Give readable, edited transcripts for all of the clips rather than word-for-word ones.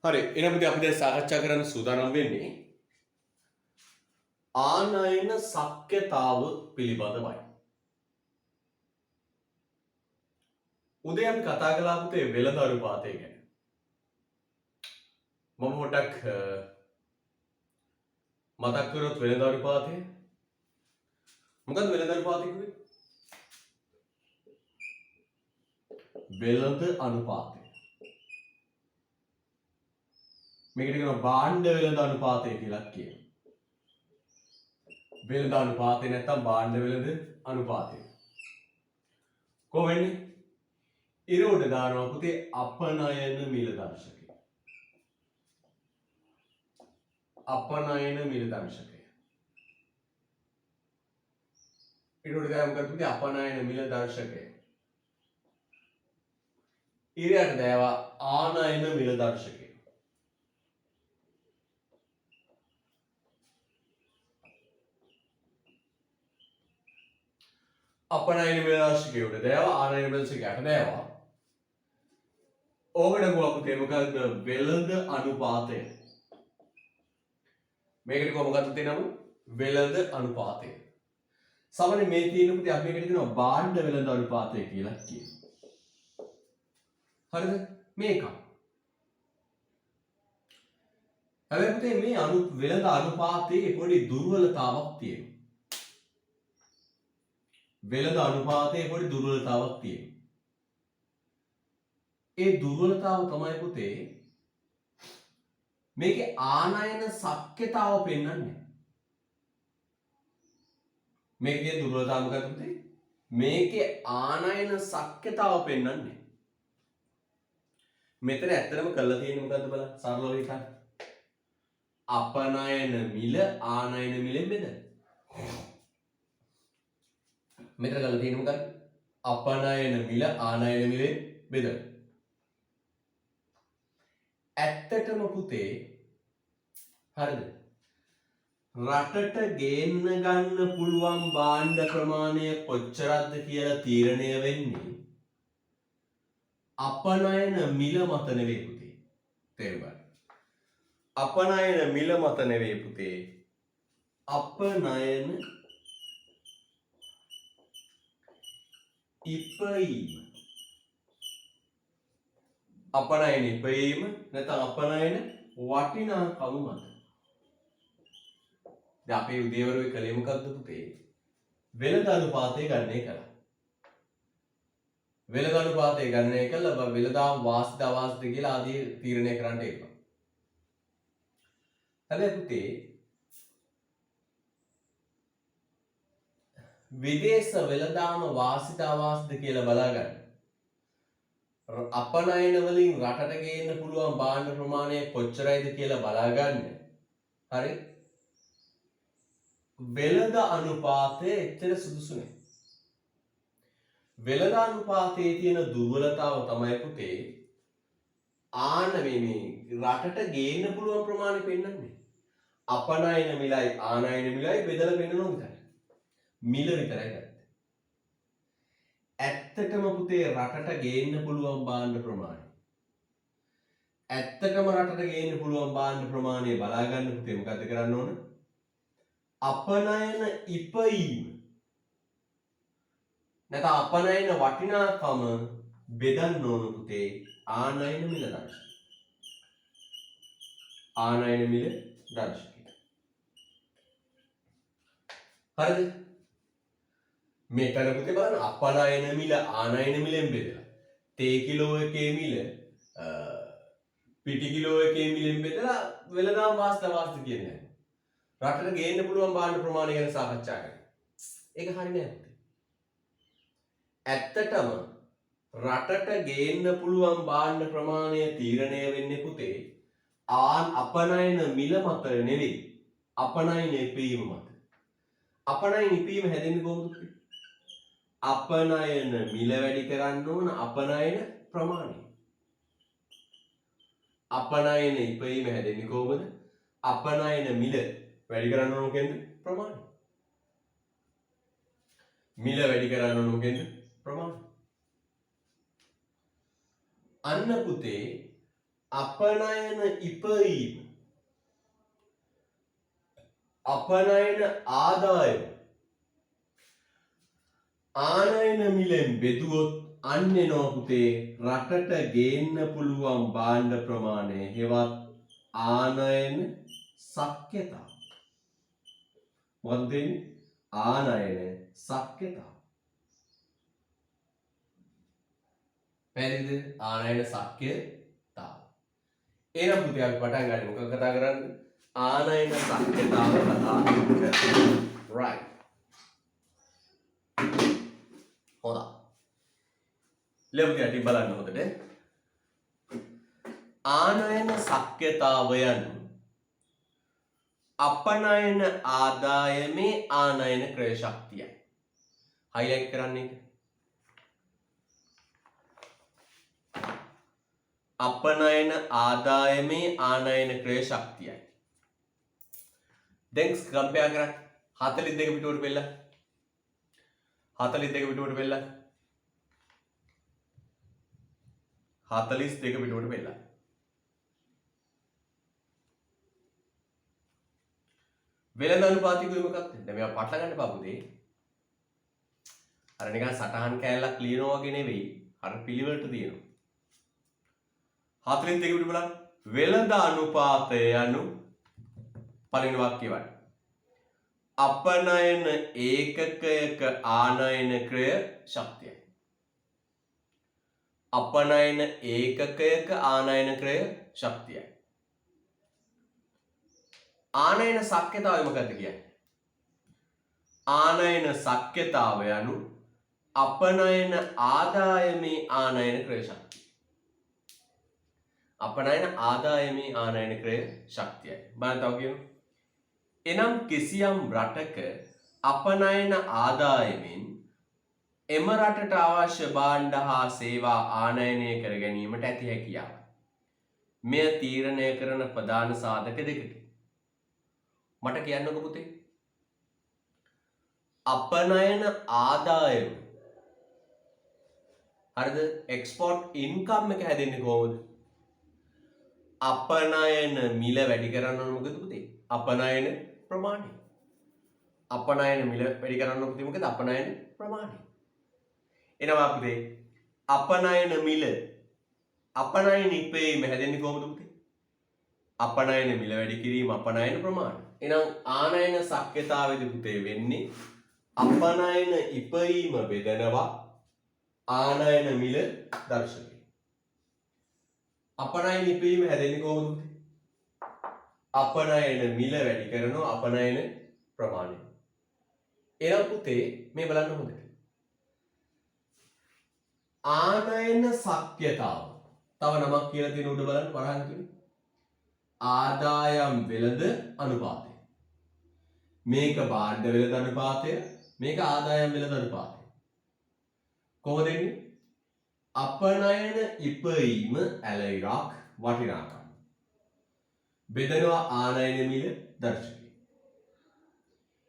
හරි එහෙනම් අපි දැන් සාකච්ඡා කරන්න සූදානම් වෙන්නේ ආනයන ශක්්‍යතාව පිළිබඳවයි. උදේ අපි කතා කළා පුතේ වෙළඳ අනුපාතය ගැන. මම පොඩ්ඩක් මතක් කරොත් වෙළඳ අනුපාතය මොකද්ද වෙළඳ අනුපාතය කිව්වේ? වෙළඳ අනුපාතය. මේකට කියනවා භාණ්ඩ වෙළඳ අනුපාතය කියලා කියනවා. වෙළඳ අනුපාතය නැත්නම් භාණ්ඩ වෙළඳ අනුපාතය. කොහොමද? ඉරෝඩ දානවා පුතේ අපනයන මිල දර්ශකය. අපනයන මිල දර්ශකය. ඉරෝඩ දානවා මොකද පුතේ අපනයන මිල දර්ශකය. ඉරයට දෑවා ආනයන මිල දර්ශකය. අපනයන මිල දර්ශකයට දෑවා ආනයන මිල දර්ශකයට දෑවා. ඕකට ගුවපු මොකක්ද වෙළඳ අනුපාතය. මේකට කොහොමද තියෙනම වෙළඳ අනුපාතය. සමහරවිට මේ තියෙන පුතේ අපි මේකට කියනවා භාණ්ඩ වෙළඳ අනුපාතය කියලා කියනවා. හරිද? මේක. හැබැයි පුතේ මේ වෙළඳ අනුපාතයේ පොඩි දුර්වලතාවක් තියෙනවා. වෙළඳ අනුපාතයේ පොඩි දුර්වලතාවක් තියෙනවා. ඒ දුර්වලතාව තමයි පුතේ මේකේ ආනයන ශක්්‍යතාව පෙන්වන්නේ. මේකේ දුර්වලතාව මොකක්ද පුතේ? මේකේ ආනයන ශක්්‍යතාව පෙන්වන්නේ. මෙතන ඇත්තටම කරලා තියෙන්නේ මොකද්ද බලන්න සරලව හිතන්න. අපනයන මිල ආනයන මිලෙන් බෙදලා. මෙතන කරලා තියෙන්නේ මොකද්ද? අපනයන මිල ආනයන මිලෙන් බෙදලා. ඇත්තටම පුතේ හරිද? රටට ගේන්න ගන්න පුළුවන් භාණ්ඩ ප්‍රමාණය කොච්චරක්ද කියලා තීරණය වෙන්නේ අපනයන මිල මත නෙවෙයි පුතේ. තේරුණාද? අපනයන මිල මත නෙවෙයි පුතේ. අපනයන ඉපයීම. අපනයන ඉපයීම නැත්නම් අපනයන වටිනාකම මත. දැන් අපේ උදේවරුේ කලේ මොකද්ද පුතේ? වෙළඳ අනුපාතය ගණනය කළා. වෙළඳ අනුපාතය ගණනය කළා වෙළඳාම් වාසිත අවාසිත කියලා ආදී තීරණය කරන්න එපා. හැබැයි පුතේ විදේශ වෙළඳාම වාසිත අවාසිත කියලා බලාගන්න. අපනයන වලින් රටට ගේන්න පුළුවන් භාණ්ඩ ප්‍රමාණය කොච්චරයිද කියලා බලාගන්න. හරි? වෙළඳ අනුපාතය එච්චර සුදුසු නෑ. වෙළඳ අනුපාතයේ තියෙන දුර්වලතාව තමයි පුතේ මේ රටට ගේන්න පුළුවන් ප්‍රමාණය පෙන්වන්නේ. අපනයන මිලයි ආනයන මිලයි බෙදලා පෙන්නනවා විතරයි. මිල විතරයි ගත්තේ. ඇත්තටම පුතේ රටට ගේන්න පුළුවන් භාණ්ඩ ප්‍රමාණය. ඇත්තටම රටට ගේන්න පුළුවන් භාණ්ඩ ප්‍රමාණය බලා ගන්න පුතේ මොකද කරන්න ඕන? අපනයන ඉපයීම නැත්නම් අපනයන වටිනාකම බෙදන්න ඕන පුතේ ආනයන මිල දර්ශකය. ආනයන මිල දර්ශකය. හරිද? මෙතන පුතේ බලන්න අපනයන මිල ආනයන මිලෙන් බෙදලා. තේ කිලෝ එකේ මිල පිටි කිලෝ එකේ මිලෙන් බෙදලා වෙළඳාම් වාස්ත කියන්නේ. රටට ගේන්න පුළුවන් භාණ්ඩ ප්‍රමාණය ගැන සාකච්ඡා කරනවා. ඒක හරියන්නේ නැහැ. ඇත්තටම රටට ගේන්න පුළුවන් භාණ්ඩ ප්‍රමාණය තීරණය වෙන්නේ පුතේ අපනයන මිල මත නෙවෙයි. අපනයන ඉපීම මත. අපනයන ඉපීම හැදෙන්නේ කොහොමද? අපනයන මිල වැඩි කරන්න ඕන අපනයන ප්‍රමාණය. අපනයන ඉපීම හැදෙන්නේ කොහොමද? අපනයන මිල වැඩි කරන්න ඕන මොකෙන්ද? ප්‍රමාණය. මිල වැඩි කරන්න ඕන මොකෙන්ද? ප්‍රමාණය. අන්න පුතේ අපනයන ඉපයීම අපනයන ආදායම ආනයන මිලෙන් බෙදුවොත් අන්න එනවා පුතේ රටට ගේන්න පුළුවන් භාණ්ඩ ප්‍රමාණය හෙවත් ආනයන ශක්්‍යතාව. මොකක්ද වෙන්නේ? ආනයන ශක්්‍යතාව. පැහැදිලිද? ආනයන ශක්්‍යතාව. එහෙනම් පුතේ අපි පටන් ගන්න මොකක්ද කතා කරන්නේ? ආනයන ශක්්‍යතාව කතා කරමු. right. හොඳයි. ලෙව්ටි යටි බලන්න හොඳට. ආනයන ශක්්‍යතාවයන් අපනයන ආදායමේ ආනයන ක්‍රය ශක්තියයි. හයිලයිට් කරන්න එක. අපනයන ආදායමේ ආනයන ක්‍රය ශක්තියයි. දැන් කම්පයා කරන්න 42 පිටුවට බෙල්ල. 42 පිටුවට බෙල්ල. 42 පිටුවට බෙල්ල. වෙළඳ අනුපාතිකය මොකක්ද? දැන් මේවා පටල ගන්න පාපුදේ. අර නිකන් සටහන් කෑල්ලක් ලියනවා වගේ නෙවෙයි. අර පිළිවෙලට තියෙනවා. 42 පිටු බලන්න. වෙළඳ අනුපාතය යනු පළවෙනි වාක්‍යය වань. අපනයන ඒකකයක ආනයන ක්‍රය ශක්තියයි. අපනයන ඒකකයක ආනයන ක්‍රය ශක්තියයි. ආනයන ශක්්‍යතාවය මොකක්ද කියන්නේ? ආනයන ශක්්‍යතාව යනු අපනයන ආදායමේ ආනයන ක්‍රය ශක්තිය. අපනයන ආදායමේ ආනයන ක්‍රය ශක්තියයි. බලන්න තව කියමු. එනම් කිසියම් රටක අපනයන ආදායමෙන් එම රටට අවශ්‍ය භාණ්ඩ හා සේවා ආනයනය කර ගැනීමට ඇති හැකියාව. මෙය තීරණය කරන ප්‍රධාන සාධක දෙකකි. මට කියන්නකො පුතේ. අපනයන ආදායම හරිද? එක්ස්පෝර්ට් ඉන්කම් එක හැදෙන්නේ කොහොමද? අපනයන මිල වැඩි කරන්න ඕන මොකද පුතේ? අපනයන ප්‍රමාණය. අපනයන මිල වැඩි කරන්න ඕන පුතේ මොකද? අපනයන ප්‍රමාණය. එනවා පුතේ අපනයන මිල අපනයන ඉපයීම හැදෙන්නේ කොහොමද පුතේ? අපනයන මිල වැඩි කිරීම අපනයන ප්‍රමාණය. එහෙනම් ආනයන ශක්්‍යතාවයේදී පුතේ වෙන්නේ අපනයන ඉපයීම බෙදනවා ආනයන මිල දර්ශකය. අපනයන ඉපයීම හැදෙන්නේ කොහොමද පුතේ? අපනයන මිල වැඩි කරනවා අපනයන ප්‍රමාණය. එහෙනම් පුතේ මේ බලන්න හොඳට. ආනයන ශක්්‍යතාව තව නමක් කියලා තියෙන උඩ බලන්න වරහන් තුනේ. ආදායම් වෙළඳ අනුපාතය. මේක භාණ්ඩ වෙළඳ අනුපාතය, මේක ආදායම් වෙළඳ අනුපාතය. කොහොමද එන්නේ? අපනයන ඉපයීම ඇලයිරක් වටිනාකම් බෙදනවා ආනයන මිල දර්ශකය.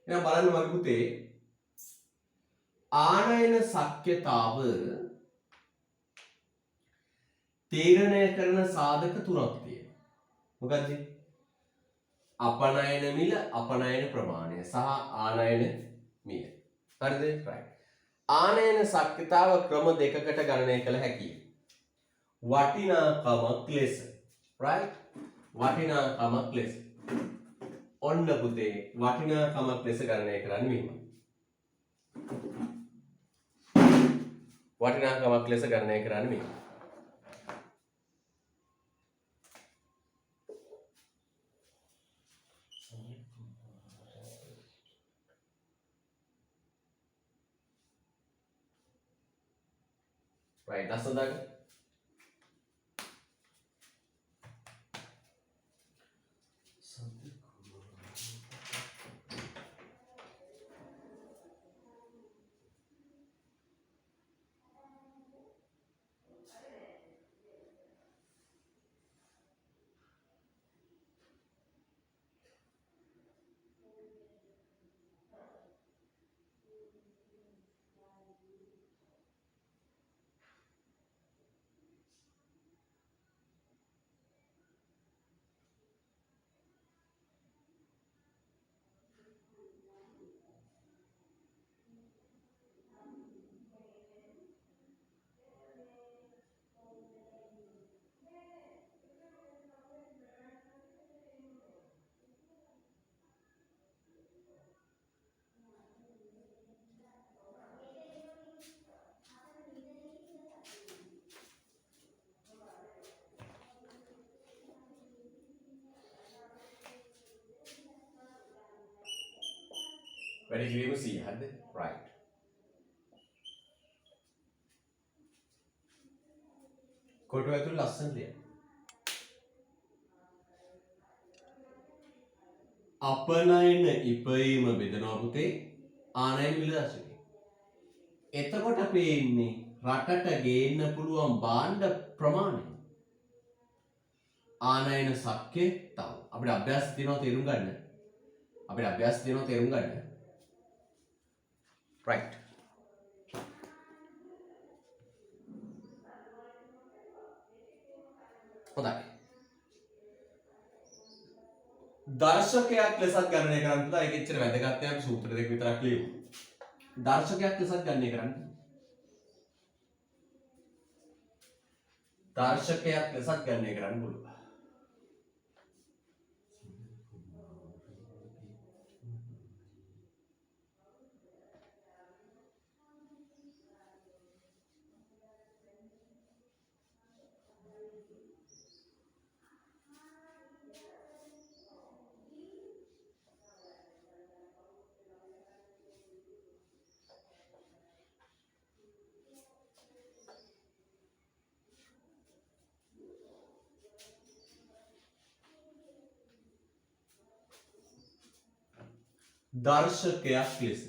එහෙනම් බලන්න මගේ පුතේ ආනයන ශක්්‍යතාව තීරණය කරන සාධක තුනක් තියෙනවා. මොකක්ද? අපනයන මිල, අපනයන ප්‍රමාණය සහ ආනයන මිල. හරිද? right. ආනයන ශක්්‍යතාව ක්‍රම දෙකකට ගණනය කළ හැකියි. වටිනාකමක් ලෙස. right? වටිනාකමක් ලෙස. ඔන්න පුතේ වටිනාකමක් ලෙස ගණනය කරන්නේ මෙහෙම. වටිනාකමක් ලෙස ගණනය කරන්නේ මෙහෙම. right, ලස්සනද? වැඩි කිරීම 100 හරිද right කොටුව ඇතුළේ ලස්සන දෙයක් අපනයන ඉපයීම බෙදනවා පුතේ ආනයන මිල දර්ශකය එතකොට පේන්නේ රටට ගේන්න පුළුවන් භාණ්ඩ ප්‍රමාණය ආනයන සක්්‍ය තව අපිට අභ්‍යාස තියෙනවා තේරුම් ගන්න අපිට අභ්‍යාස තියෙනවා තේරුම් ගන්න right හොඳයි දර්ශකයක් ලෙසත් ගණනය කරන්න පුතා ඒක එච්චර වැදගත් නෑ අපි සූත්‍ර දෙක විතරක් ලියමු දර්ශකයක් ලෙසත් ගණනය කරන්න දර්ශකයක් ලෙසත් ගණනය කරන්න පුළුවන් දර්ශකයක් ලෙස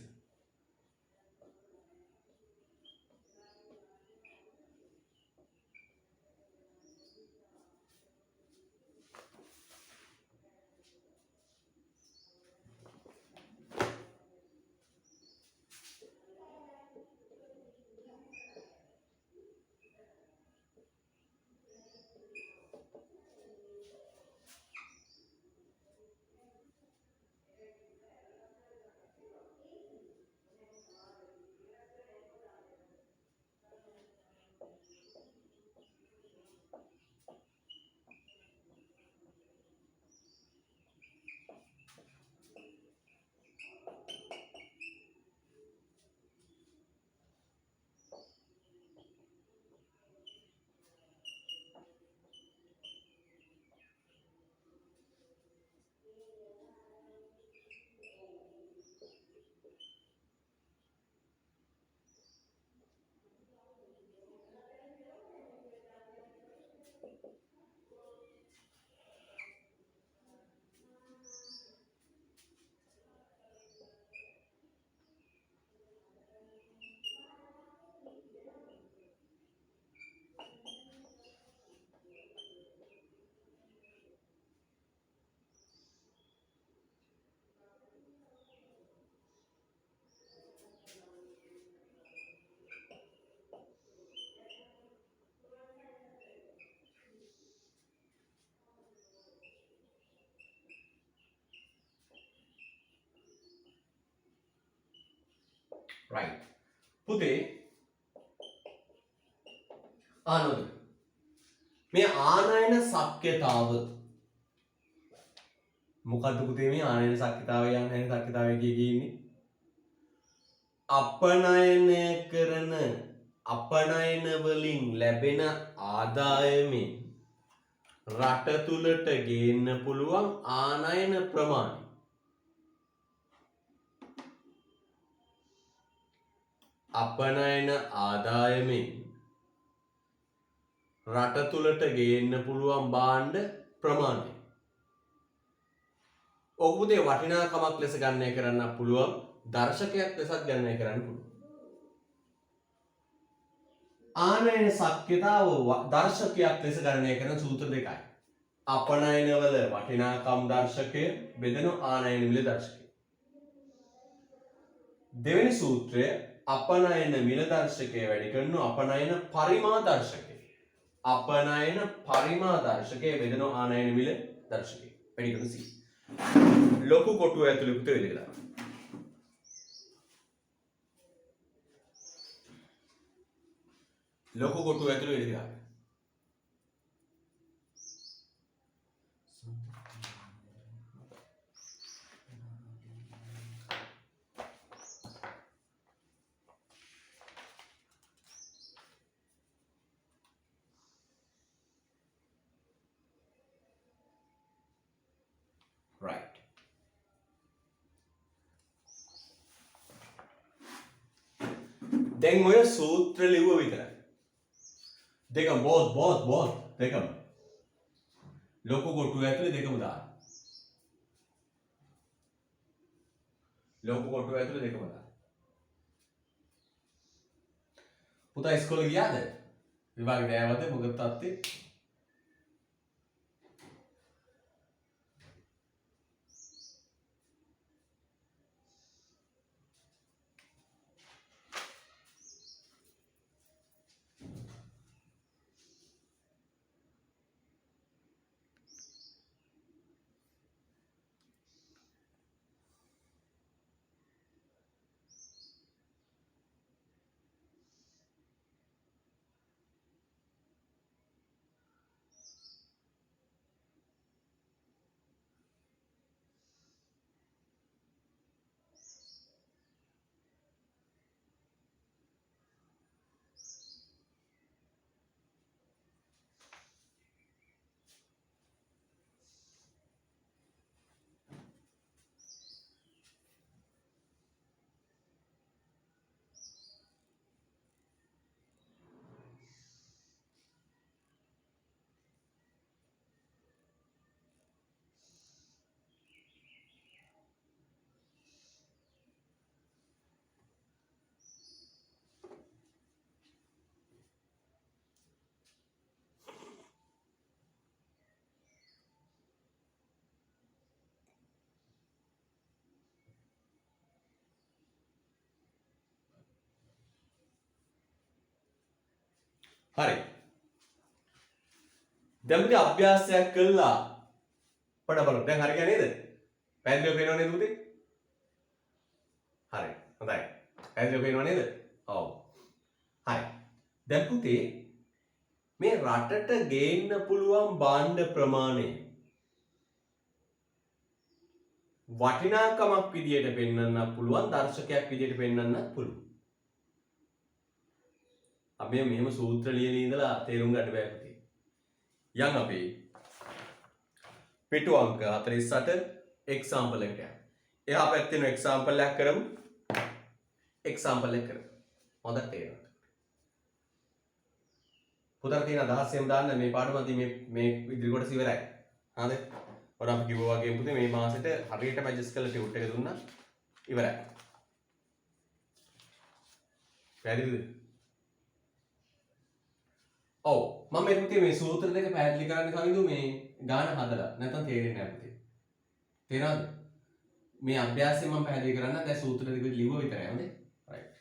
right පුතේ ආනෝද මේ ආනයන ශක්්‍යතාව මොකද්ද පුතේ මේ ආනයන ශක්්‍යතාවය ආනයන ශක්්‍යතාවය කියන්නේ අපනයනය කරන අපනයන වලින් ලැබෙන ආදායමෙන් රට තුලට ගේන්න පුළුවන් ආනයන ප්‍රමාණය අපනයන ආදායමෙන් රට තුලට ගේන්න පුළුවන් භාණ්ඩ ප්‍රමාණය. ඕක පුතේ වටිනාකමක් ලෙස ගණනය කරන්න පුළුවන් දර්ශකයක් ලෙසත් ගණනය කරන්න පුළුවන්. ආනයන ශක්්‍යතාව දර්ශකයක් ලෙස ගණනය කරන සූත්‍ර දෙකයි. අපනයන වල වටිනාකම් දර්ශකය බෙදෙන ආනයන මිල දර්ශකය. දෙවෙනි සූත්‍රය අපනයන මිල දර්ශකය වැඩි කරන අපනයන පරිමා දර්ශකය. අපනයන පරිමා දර්ශකය බෙදෙන ආනයන මිල දර්ශකය වැඩි කරන සී. ලොකු කොටුව ඇතුළේ පුතේ වෙදලා. ලොකු කොටුව ඇතුළේ වෙදලා. right දැන් ඔය සූත්‍ර ලිව්ව විතරයි. දෙකම බෝත් දෙකම. ලොකු කොටුව ඇතුලේ දෙකම දාන්න. ලොකු කොටුව ඇතුලේ දෙකම දාන්න. පුතා ඉස්කෝලේ ගියාද? විභාගේ නෑවද? මොකද තාත්තේ? හරි. දැන් පුතේ අභ්‍යාසයක් කළා. පොඩ බලන්න. දැන් හරි ගියා නේද? පැහැදිලිව පේනව නේද පුතේ? හරි. හොඳයි. පැහැදිලිව පේනව නේද? ඔව්. හරි. දැන් පුතේ මේ රටට ගේන්න පුළුවන් භාණ්ඩ ප්‍රමාණය වටිනාකමක් විදියට පෙන්වන්නත් පුළුවන්, දර්ශකයක් විදියට පෙන්වන්නත් පුළුවන්. අපි මෙහෙම සූත්‍ර ලියලා ඉඳලා තේරුම් ගන්න බෑ පුතේ. යන් අපි පිටු අංක 48 එක්සැම්පල් එකට යන්න. එහා පැත්තේ න එක්සැම්පල් එකක් කරමු. එක්සැම්පල් එක කරමු. හොඳට තේරෙනවා. පුතට තියෙන අදහස් එහෙම දාන්න මේ පාඩම අදී මේ ඉදිරි කොටස ඉවරයි. හරිද? ඔර අපි කිව්වා වගේ පුතේ මේ මාසෙට හරියටම ඇඩ්ජස්ට් කරලා ටියුට් එක දුන්නා. ඉවරයි. පැහැදිලිද? ඔව් මම මේ පුතේ මේ සූත්‍ර දෙක පැහැදිලි කරන්න කවිදු මේ ගාන හදලා නැත්නම් තේරෙන්නේ නැහැ පුතේ. තේරෙනවද? මේ අභ්‍යාසයෙන් මම පැහැදිලි කරන්න දැන් සූත්‍ර දෙක ලිව්ව විතරයි හොඳේ. රයිට්.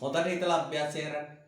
හොඳට හිතලා අභ්‍යාසය කරන්න.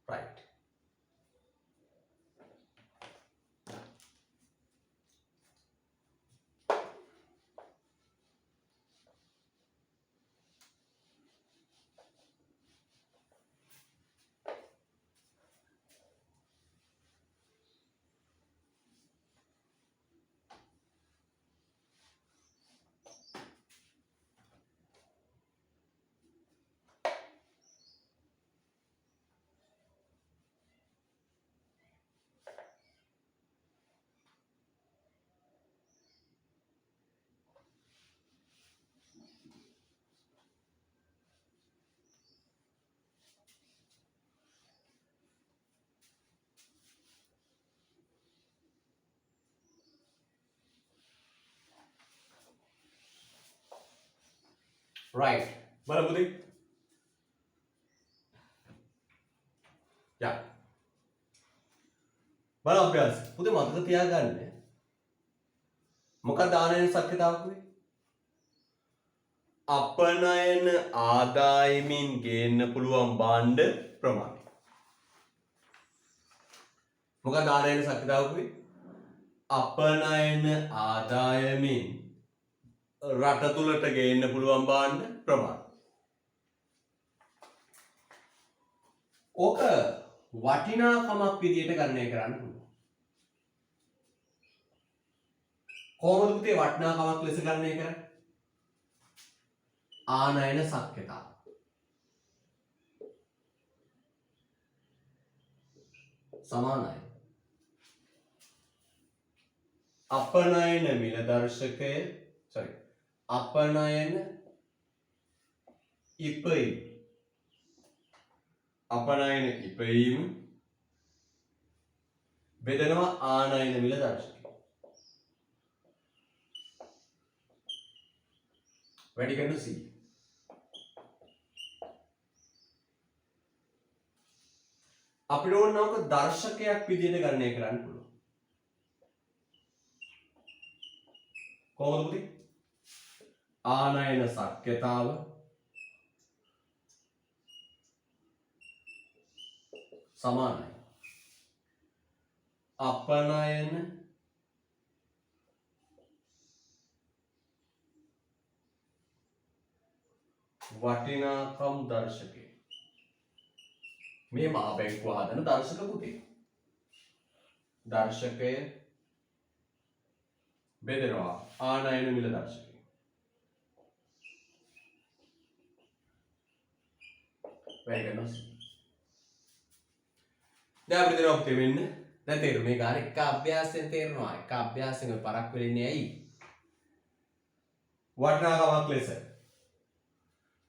right. Right. බලමු පුතේ. යා. බලමු අභ්‍යාස. පුතේ මතක තියාගන්න. මොකක්ද ආනයන ශක්්‍යතාව කිව්වේ? අපනයන ආදායමින් ගේන්න පුළුවන් භාණ්ඩ ප්‍රමාණය. මොකක්ද ආනයන ශක්්‍යතාව කිව්වේ? අපනයන ආදායමින් රට තුලට ගේන්න පුළුවන් භාණ්ඩ ප්‍රමාණය. ඕක වටිනාකමක් විදියට ගණනය කරන්න පුළුවන්. කොහොමද පුතේ වටිනාකමක් ලෙස ගණනය කරන්නේ? ආනයන ශක්්‍යතාව. සමානයි. අපනයන මිල දර්ශකය අපනයන ඉපයීම. අපනයන ඉපයීම බෙදනවා ආනයන මිල දර්ශකය. වැඩි කරන C. අපිට ඕන නෝක දර්ශකයක් විදිහට ගණනය කරන්න පුළුවන්. කොහොමද පුතේ? ආනයන ශක්්‍යතාව සමානයි අපනයන වටිනාකම් දර්ශකය. මේ මහා බැංකුව හදන දර්ශක පුතේ. දර්ශකය බෙදනවා ආනයන මිල දර්ශකය. වැඩි කරනවා. දැන් අපිට දෙනවා පුතේ වෙන්න. දැන් තේරුම් මේ ගාන එක අභ්‍යාසයෙන් තේරෙනවා. එක අභ්‍යාසයෙන් පරක් වෙන්නේ ඇයි? වටිනාකමක් ලෙස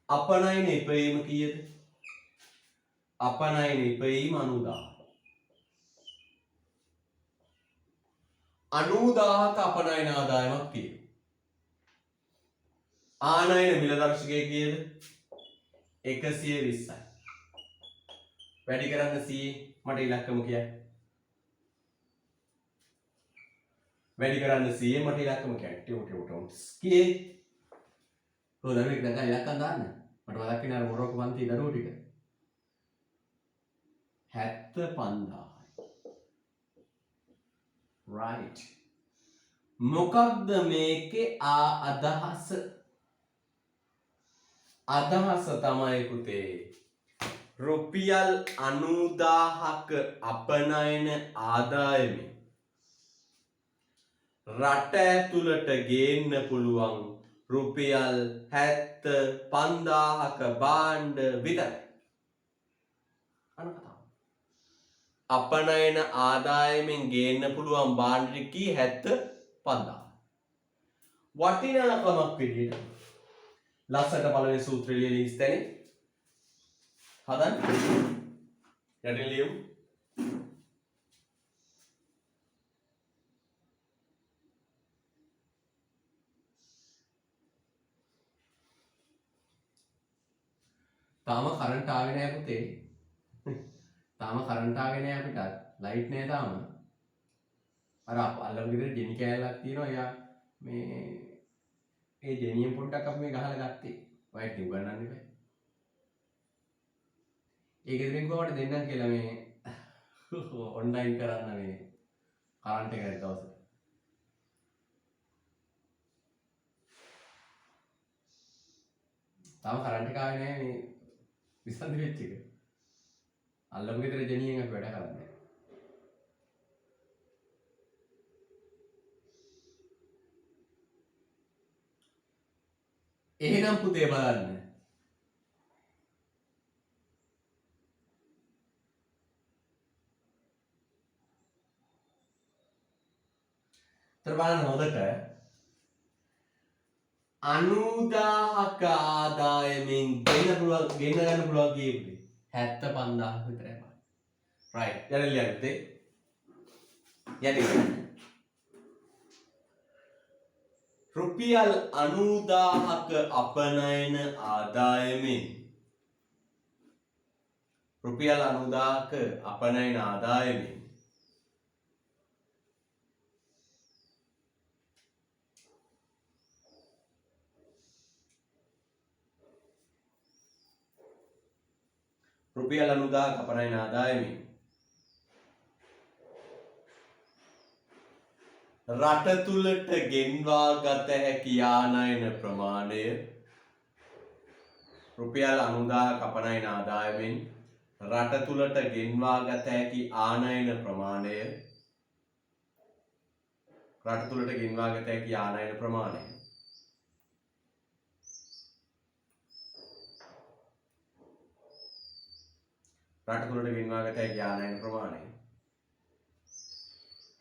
අපනයන ඉපයීම කීයද? අපනයන ඉපයීම 90000. 90000ක අපනයන ආදායමක් තියෙනවා. ආනයන මිල දර්ශකය කීයද? 120යි. වැඩි කරන්න C මට ඉලක්කම කියන්න. වැඩි කරන්න C මට ඉලක්කම කියන්න. කීයේ? කොහොමද මේක දැන් ඉලක්කම් දාන්න? මට මතක් වෙන අර මොරොක්කෝ පන්ති දරුවෝ ටික. 75000යි. right. මොකක්ද මේකේ අදහස? අදහස තමයි පුතේ රුපියල් 90000ක අපනයන ආදායමෙන් රට ඇතුළට ගේන්න පුළුවන් රුපියල් 75000ක භාණ්ඩ විතරයි. අපනයන ආදායමෙන් ගේන්න පුළුවන් භාණ්ඩ කී 75000. වටිනාකමක් විදියට ලස්සට පළවෙනි සූත්‍රය ලියලා ඉස්තැනේ හදන්න. යටින් ලියමු. තාම කරන්ට් ආවේ නැහැ පුතේ. තාම කරන්ට් ආවේ නැහැ අපිට. ලයිට් නැහැ තාම. අර අල්ලපු ගෙදර ගෙනි කෑල්ලක් තියෙනවා. එයා මේ ඒ ගෙනියෙන් පොඩ්ඩක් අපි මේ ගහලා ගත්තේ. වයිට් උගන්නන්න බෑ. ඒක ඉතින් කොහොමද දෙන්නම් කියලා මේ ඔන්ලයින් කරන්න මේ කරන්ට් එක නැති දවසට. තාම කරන්ට් එක ආවේ නැහැ මේ විසන්දි වෙච්ච එක. අල්ලපු ගෙදර ජෙනියෙන් අපි වැඩ කරන්නේ. එහෙනම් පුතේ බලන්න. බලන්න හොඳට 90000ක ආදායමෙන් ගෙන්න ගන්න පුළුවන් කීයද? 75000 විතරයි බලන්න. රයිට්. යන්න ලියන්න පුතේ. යන්න. රුපියල් 90000ක අපනයන ආදායමෙන් රුපියල් 90000ක අපනයන ආදායමෙන් රුපියල් 90000ක අපනයන ආදායමෙන් රට තුලට ගෙන්වා ගත හැකි ආනයන ප්‍රමාණය රුපියල් 90000ක අපනයන ආදායමෙන් රට තුලට ගෙන්වා ගත හැකි ආනයන ප්‍රමාණය රට තුලට ගෙන්වා ගත හැකි ආනයන ප්‍රමාණය රට තුලට ගෙන්වා ගත හැකි ආනයන ප්‍රමාණය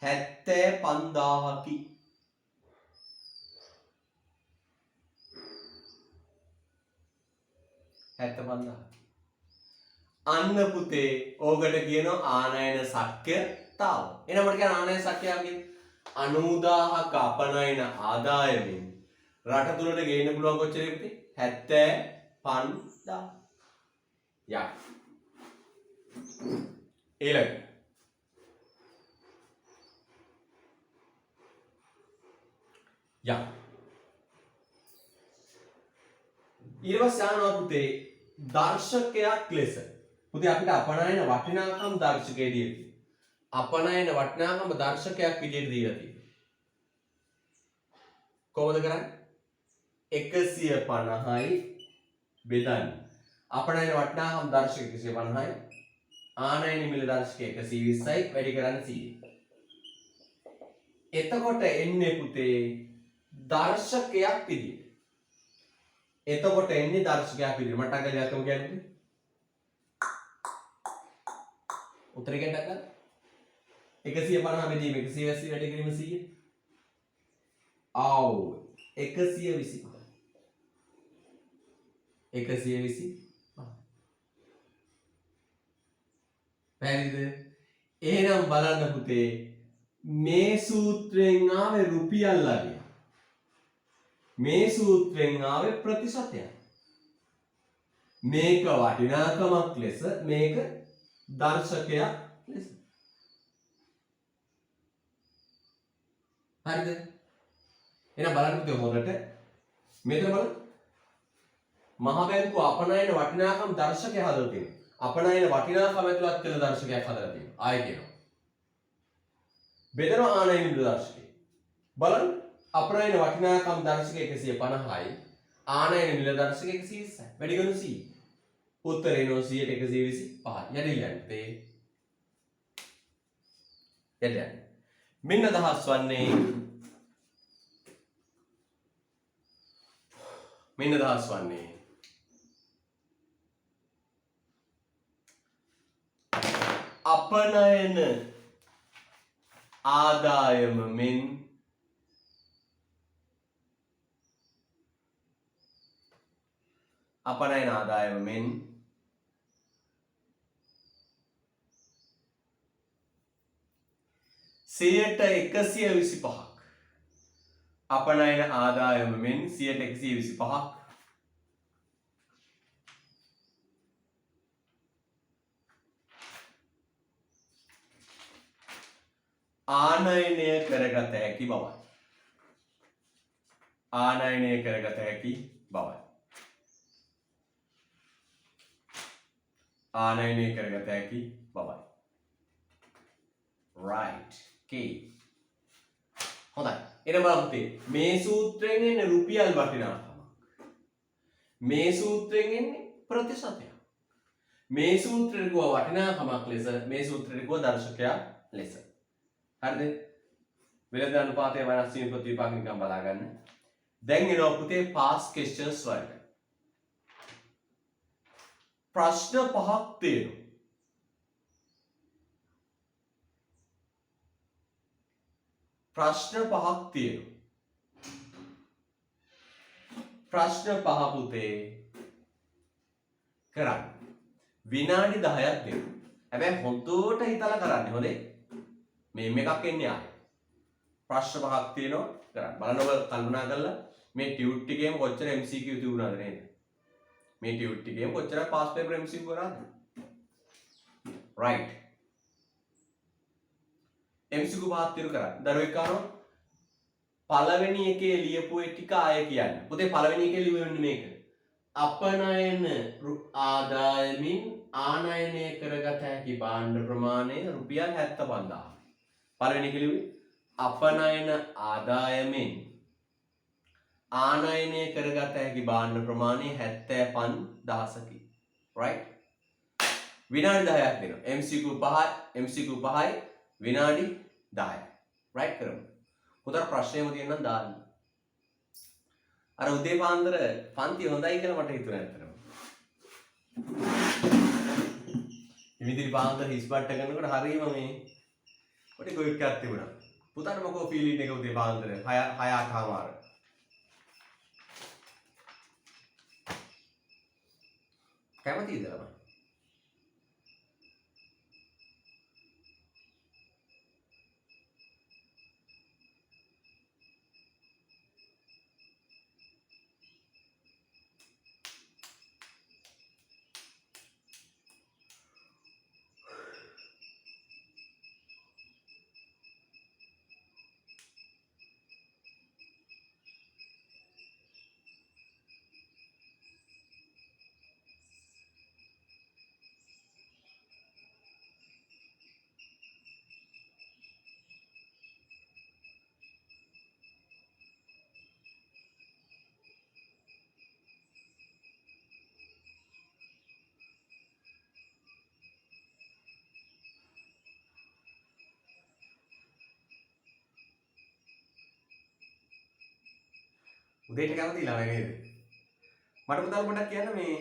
75000කි. අන්න පුතේ ඕකට කියනවා ආනයන සක්්‍යතාව. එහෙනම් මට කියන්න ආනයන සක්්‍යතාව කියන්නේ 90000ක අපනයන ආදායමෙන් රට තුලට ගේන්න පුළුවන් කොච්චරද පුතේ? 75000. යා. ඊළඟ යා ඊළඟ සානවා පුතේ දර්ශකයක් ලෙස පුතේ අපිට අපනයන වටිනාකම් දර්ශකයේ දීලා තියෙනවා. අපනයන වටිනාකම් දර්ශකයක් විදිහට දීලා තියෙනවා. කොහොමද කරන්නේ? 150යි බෙදන්නේ. අපනයන වටිනාකම් දර්ශක 150යි ආනයන මිල දර්ශක 120යි වැඩි කරන්නේ 100. එතකොට එන්නේ පුතේ දර්ශකයක් විදිහට. එතකොට එන්නේ දර්ශකයක් විදිහට. මට අගල යතම කියන්නේ. උත්තරේ ගන්න ගන්න. 150 බෙදීම 180 වැඩි කිරීම 100. ආව් 125. 125. පැහැදිලිද? එහෙනම් බලන්න පුතේ මේ සූත්‍රයෙන් ආවේ රුපියල් අගය. මේ සූත්‍රයෙන් ආවේ ප්‍රතිශතයක්. මේක වටිනාකමක් ලෙස මේක දර්ශකයක් ලෙස. හරිද? එහෙනම් බලන්න පුතේ හොරට මෙතන බලන්න. මහ බැංකුව අපනයන වටිනාකම් දර්ශකයක් හදලා තියෙනවා. අපනයන වටිනාකම ඇතුළත් කළ දර්ශකයක් හදලා තියෙනවා. ආයෙ කියනවා. බෙදන ආනයන දර්ශකය. බලන්න අපනයන වටිනාකම් දර්ශක 150යි ආනයන මිල දර්ශක 120යි. වැඩි ගන්න 100. උත්තරේ එනවා 100ට 125. යටි යන්නේ. යටි යන්නේ. මෙන්න අදහස් වන්නේ අපනයන ආදායම මෙන් අපනයන ආදායම මෙන් සියයට 125ක් අපනයන ආදායම මෙන් 125ක් ආනයනය කරගත හැකි බවයි. ආනයනය කරගත හැකි බවයි. ආනයනය කරගත හැකි බවයි. right okay හොඳයි එන බලමු මේ සූත්‍රයෙන් එන්නේ රුපියල් වටිනාකමක් මේ සූත්‍රයෙන් එන්නේ ප්‍රතිශතයක් මේ සූත්‍රයට ගුව වටිනාකමක් ලෙස මේ සූත්‍රයට ගුව දර්ශකයක් ලෙස හරිද වෙළඳ අනුපාතය වෙනස් වීම ප්‍රතිවිපාක නිකන් බලා ගන්න දැන් එනවා පුතේ past questions වලට ප්‍රශ්න පහක් තියෙනවා ප්‍රශ්න පහක් තියෙනවා ප්‍රශ්න පහ පුතේ කරන්න විනාඩි 10ක් දෙන්න හැබැයි හොඳට හිතලා කරන්න හොඳේ මේ එකක් එන්නේ ආයේ ප්‍රශ්න පහක් තියෙනවා කරන්න බලන්න ඔබ කල්පනා කරලා මේ ටියුට් එකේම කොච්චර MCQ තිබුණාද නේද මේ ටියුට් එකේම කොච්චර පාස් පේපර් MCQ කරාද right MCQ පහක් තිරු කරන්න දරුවෙක් අහනවා පළවෙනි එකේ ලියපු ඒ ටික ආයෙ කියන්න පුතේ පළවෙනි එකේ ලියවෙන්නේ මේක අපනයන ආදායමින් ආනයනය කරගත හැකි භාණ්ඩ ප්‍රමාණය රුපියල් 75000 පළවෙනි එක ලියුවේ අපනයන ආදායමෙන් ආනයනය කරගත හැකි භාණ්ඩ ප්‍රමාණය 75000කි right විනාඩි 10ක් දෙනවා MCQ 5යි විනාඩි 10යි right කරමු උතර ප්‍රශ්නයම තියෙනවා දාන්න අර උදේ පාන්දර පන්ති හොඳයි කියලා මට හිතුණා ඇත්තටම ඉමිදිරි පාන්දර හිස් බට්ට කරනකොට හරියම මේ පොඩි ගොයික් එකක් තිබුණා පුතාට මොකෝ ෆීලින් එක උදේ පාන්දර 6:00 කැමතිද ළමයි උදේට කැමති ළමයි නේද මට පුතාලා පොඩ්ඩක් කියන්න මේ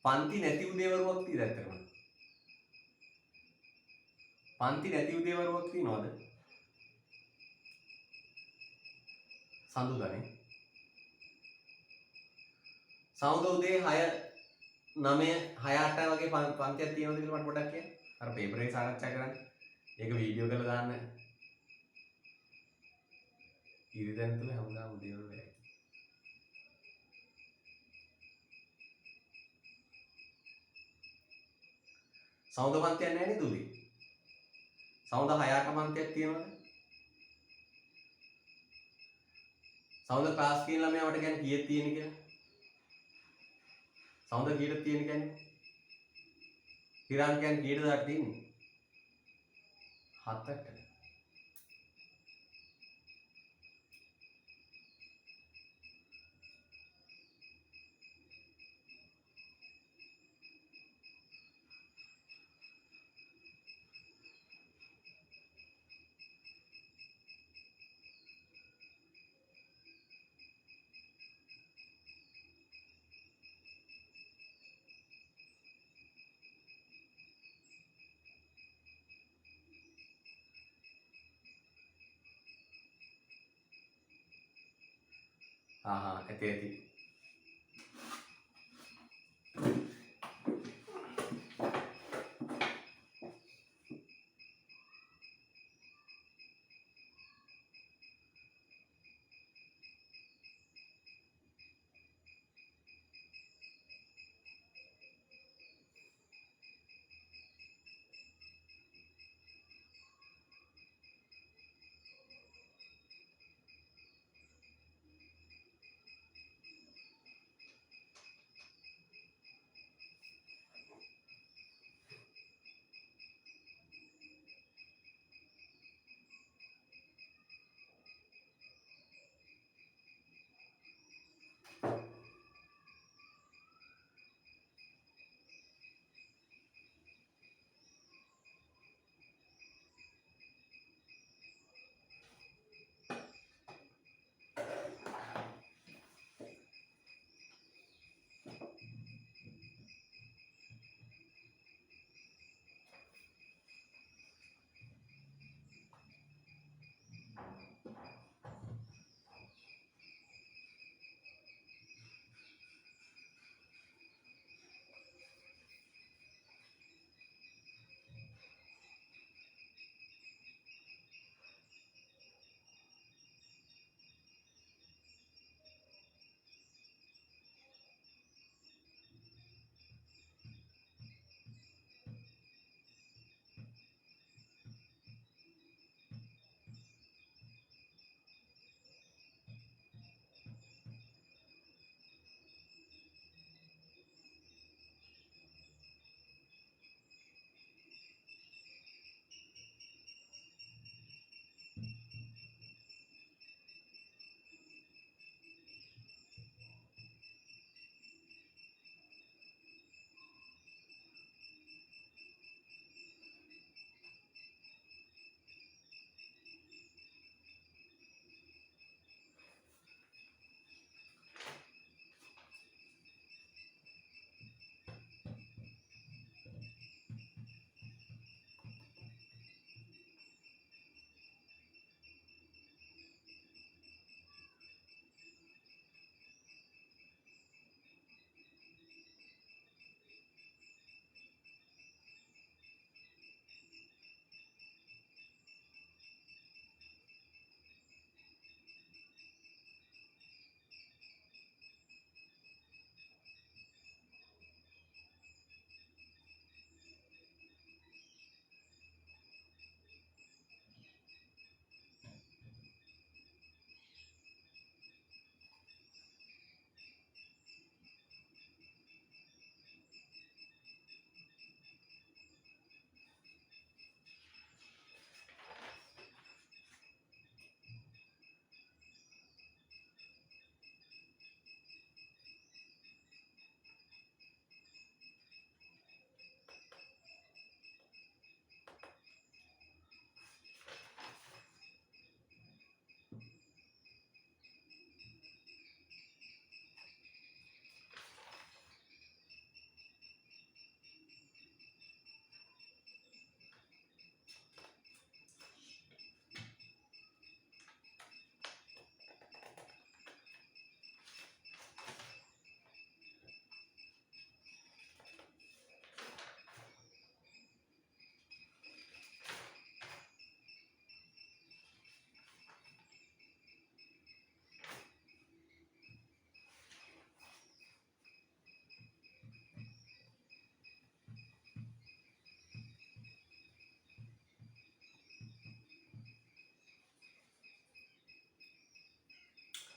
පන්ති නැති උදේවරුවක් තියෙද ඇත්තටම පන්ති නැති උදේවරුවක් තියෙනවද සඳුදානේ සඳුදා උදේ 6 9 6 8 වගේ පන්තියක් තියෙනවද කියලා මට පොඩ්ඩක් කියන්න අර පේපර් එක සාකච්ඡා කරන්න ඒක වීඩියෝ කරලා දාන්න ඉරිදැන් තුල හැමදාම උදේවරු වෙයි සෞද පන්තියක් නැහැ නේද උදේ සෞද 6 පන්තියක් තියෙනවද සෞද ක්ලාස් කියන ළමයා මට කියන්නේ කීයක් තියෙන කියලා සෞද කීයද තියෙන කියන්නේ හිරාන් කියන්නේ කීයද දාට තියෙන්නේ 7ට ඇති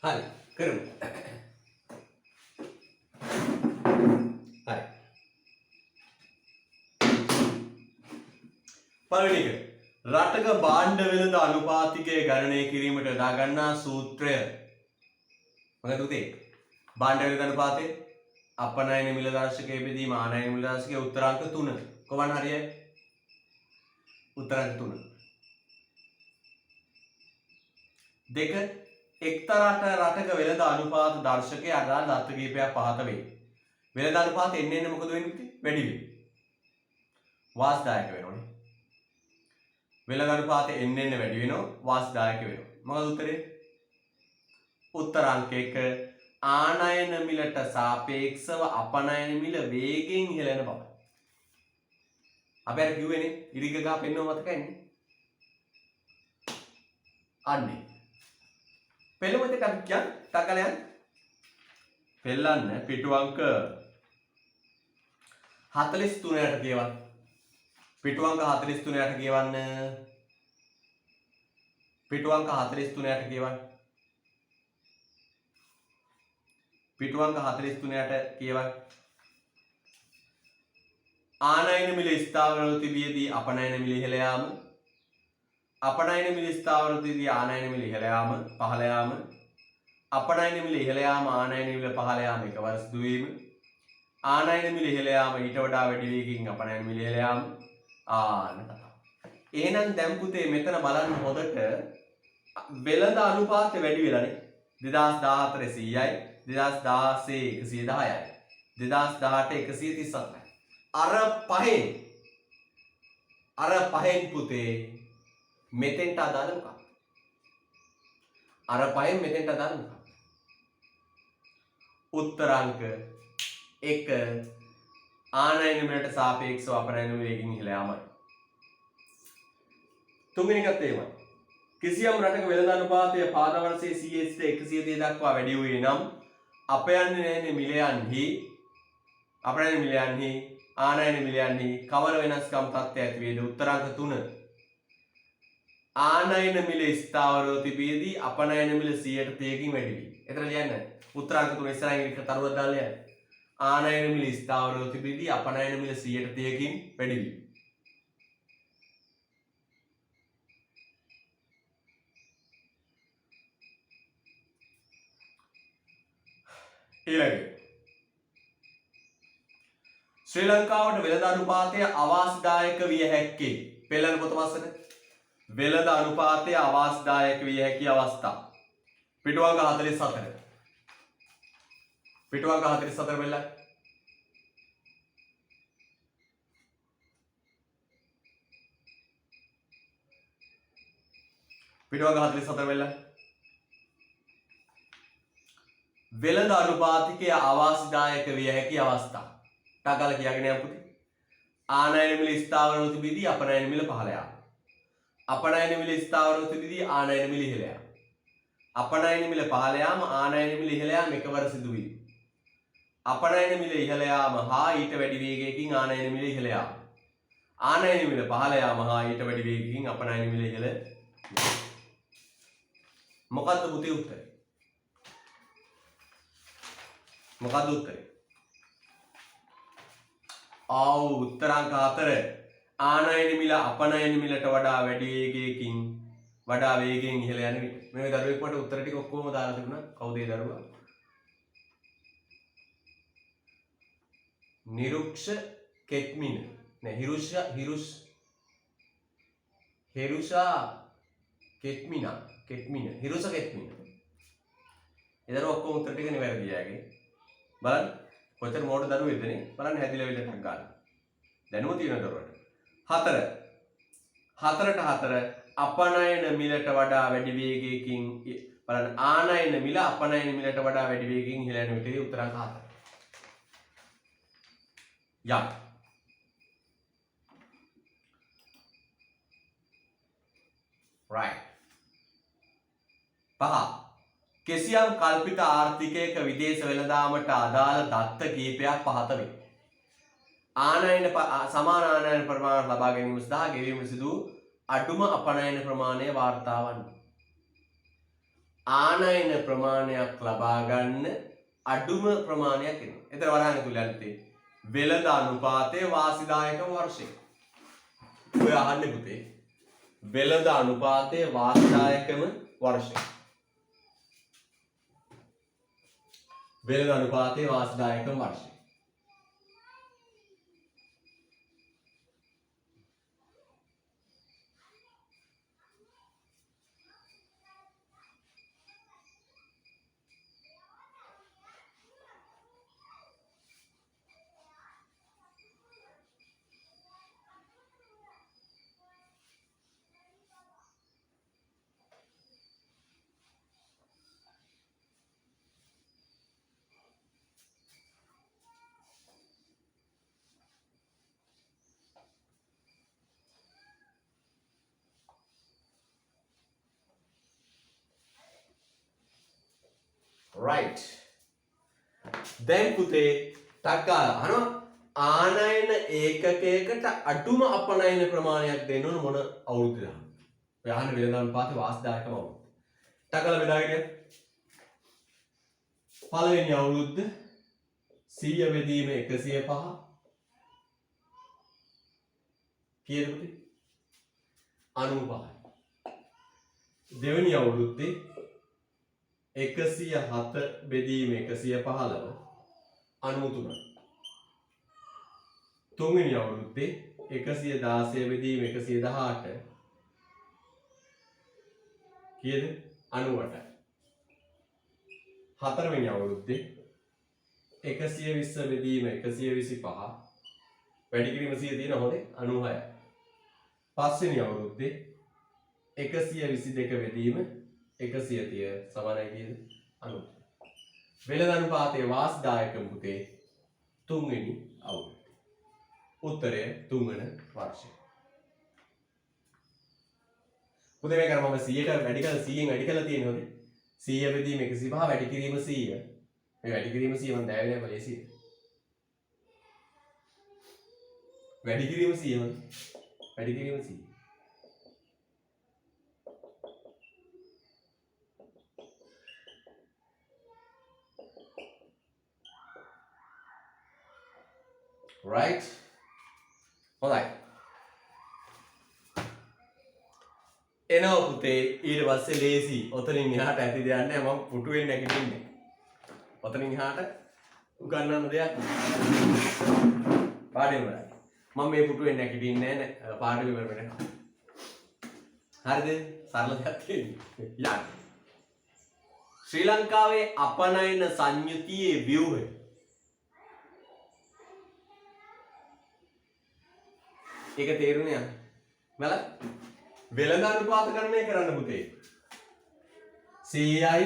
හරි කරමු. හරි. පළවෙනි එක. රටක භාණ්ඩ වෙළඳ අනුපාතිකය ගණනය කිරීමට යොදා ගන්නා සූත්‍රය. මොකද උතේ? භාණ්ඩ වෙළඳ අනුපාතය අපනයන මිල දර්ශකයේ බෙදීම ආනයන මිල දර්ශකයේ උත්තර අංක 3. කොහොමද හරියයි? උත්තර අංක 3. දෙක එක්තරා රටක වෙළඳ අනුපාත දර්ශකයේ අදාළ දත්ත කීපයක් පහත වේ. වෙළඳ අනුපාත එන්න මොකද වෙන්නේ පුතේ? වැඩි වෙයි. වාස්දායක වෙනවනේ. වෙළඳ අනුපාත එන්න වැඩි වෙනවා වාස්දායක වෙනවා. මොකද උත්තරේ? උත්තර අංක 1 ආනයන මිලට සාපේක්ෂව අපනයන මිල වේගෙන් ඉහළ යන බව. අපි අර කිව්වේනේ ඉරිග ගහ පෙන්වව මතකයිනේ. අන්නේ පෙළමෙත කප්පියන් තකලයන් පෙල්ලන්න පිටු අංක 43 යට කියවන්න. පිටු අංක 43 යට කියවන්න. පිටු අංක 43 යට කියවන්න. පිටු අංක 43 යට කියවන්න. ආනයන මිල ස්ථාවරව තිබියදී අපනයන මිල ඉහළ යාම. අපනයන මිල ස්ථාවරව තිබියදී ආනයන මිල ඉහළ යාම පහළ යාම. අපනයන මිල ඉහළ යාම ආනයන මිල පහළ යාම එකවර සිදු වීම. ආනයන මිල ඉහළ යාම ඊට වඩා වැඩි වේගකින් අපනයන මිල ඉහළ යාම. ආන කතාව. එහෙනම් දැන් පුතේ මෙතන බලන්න හොදට වෙළඳ අනුපාතය වැඩි වෙලානේ. 2014 100යි 2016 110යි 2018 137යි. අර පහෙන් පුතේ මෙතෙන්ට අදාළ මොකක්ද? අර පහෙන් මෙතෙන්ට අදාළ මොකක්ද? උත්තරාංක 1 ආනයන මිලට සාපේක්ෂව අපනයන මිල වේගින් ඉහළ යාමයි. තුන්වෙනි එකත් එහෙමයි. කිසියම් රටක වෙළඳ අනුපාතය පාද වර්ෂයේ 100 දක්වා වැඩි වූයේ නම් අපයන්නේ මිලයන්හි අපනයන මිලයන්හි ආනයන මිලයන්හි කවර වෙනස්කම් තත්ත්වයක් ඇති වේද? උත්තරාංක 3 ආනයන මිල ස්ථාවරව තිබියදී අපනයන මිල 100%කින් වැඩි වී. එතන ලියන්න උත්තරාංක 3 ඉස්සරහින් එක තරුවක් දාලා යන්න. ආනයන මිල ස්ථාවරව තිබියදී අපනයන මිල 100%කින් වැඩි වී. ඊළඟ ශ්‍රී ලංකාවට වෙළඳ අනුපාතය අවාසිදායක විය හැක්කේ පෙළන පොත පස්සට වෙළඳ අනුපාතය අවාසිදායක විය හැකි අවස්ථා පිටු අංක 44 පිටු අංක 44 වෙලයි පිටු අංක 44 වෙලයි වෙළඳ අනුපාතිකය අවාසිදායක විය හැකි අවස්ථා ටකල කියගෙන යන්න පුතේ. ආනයන මිල ස්ථාවරව තිබියදී අපනයන මිල පහළ යාම. අපනයන මිල ස්ථාවරව තිබියදී ආනයන මිල ඉහළ යාම. අපනයන මිල පහළ යාම ආනයන මිල ඉහළ යාම එකවර සිදු වීම. අපනයන මිල ඉහළ යාම හා ඊට වැඩි වේගයකින් ආනයන මිල ඉහළ යාම. ආනයන මිල පහළ යාම හා ඊට වැඩි වේගයකින් අපනයන මිල ඉහළ යාම. මොකද්ද පුතේ උත්තරේ? මොකද්ද උත්තරේ? උත්තරාංක 4 ආනයන මිල අපනයන මිලට වඩා වැඩි වේගයකින් වඩා වේගයෙන් ඉහළ යන විට. මේ දරුවෙක් මට උත්තර ටික ඔක්කොම දාලා තිබුණා. කවුද ඒ දරුවා? නිරුක්ෂ කෙත්මින. නෑ හිරුෂා කෙත්මින. හිරුෂ කෙත්මින. ඒ දරුවා ඔක්කොම උත්තර ටික නිවැරදි යගේ. බලන්න කොච්චර මෝඩ දරුවෙක්ද නේ? බලන්න හැදිලා විලටක් ගන්න. දැනුම තියෙන දරුවට. 4 අපනයන මිලට වඩා වැඩි වේගයකින් බලන්න ආනයන මිල අපනයන මිලට වඩා වැඩි වේගයකින් ඉහළ යන විටදී උත්තරාංක 4. යම් right 5 කෙසියම් කල්පිත ආර්ථිකයක විදේශ වෙළඳාමට අදාළ දත්ත කීපයක් පහත වේ. ආනයන සමාන ආනයන ප්‍රමාණයක් ලබා ගැනීම සඳහා ගෙවීම සිදු අඩුම අපනයන ප්‍රමාණය වාර්තා වන්නේ. ආනයන ප්‍රමාණයක් ලබා ගන්න අඩුම ප්‍රමාණයක් එනවා. එතන වරහන් ඇතුළේ යන්නේ වෙළඳ අනුපාතයේ වාසිදායකම වර්ෂය. ඔය අහන්නේ පුතේ. වෙළඳ අනුපාතයේ වාසිදායකම වර්ෂය. වෙළඳ අනුපාතයේ වාසිදායකම වර්ෂය. right. දැන් පුතේ ටක්කාල අහනවා ආනයන ඒකකයකට අඩුම අපනයන ප්‍රමාණයක් දෙන්න ඕන මොන අවුරුද්දද? ඔය අහන්න වෙළඳ අනුපාතයේ වාසිදායකම අවුරුද්ද. ටක්කාල බෙදාගෙන පළවෙනි අවුරුද්ද 100 බෙදීම 105 කීයද පුතේ? 95යි. දෙවෙනි අවුරුද්දේ 107 බෙදීම 115 93. තුන්වෙනි අවුරුද්දේ 116 බෙදීම 118 කීයද? 98යි. හතරවෙනි අවුරුද්දේ 120 බෙදීම 125 වැඩි කිරීම 100 තියෙන හොඳේ 96යි. පස්වෙනි අවුරුද්දේ 122 බෙදීම 130 සමානයි කීයද? 90. වෙළඳ අනුපාතයේ වාසිදායකම පුතේ තුන්වෙනි අවුරුද්ද. උත්තරය තුන්වන වර්ෂය. පුතේ මේක මම 100ට වැඩි කළා 100න් වැඩි කළා තියෙනවා නේ. 100 බෙදීම 105 වැඩි කිරීම 100. මේ වැඩි කිරීම 100 මම දැවෙන්නේ නැහැ ලේසියි. වැඩි කිරීම 100 මම. වැඩි කිරීම 100. right. හොඳයි. එනවා පුතේ ඊට පස්සේ ලේසි. ඔතනින් එහාට ඇති දෙයක් නැහැ. මම පුටුවෙන් නැගිටින්නේ. ඔතනින් එහාට උගන්නන්න දෙයක් පාඩේ වලයි. මම මේ පුටුවෙන් නැගිටින්නේ නැහැ. පාඩේ ඉවර වෙනකම්. හරිද? සරල දෙයක් තියෙන්නේ. යන්න. ශ්‍රී ලංකාවේ අපනයන සංයුතියේ ව්‍යුහය ඒක තේරුණේ යන්න. මල වෙළඳ අනුපාත ගණනය කරන්න පුතේ. 100යි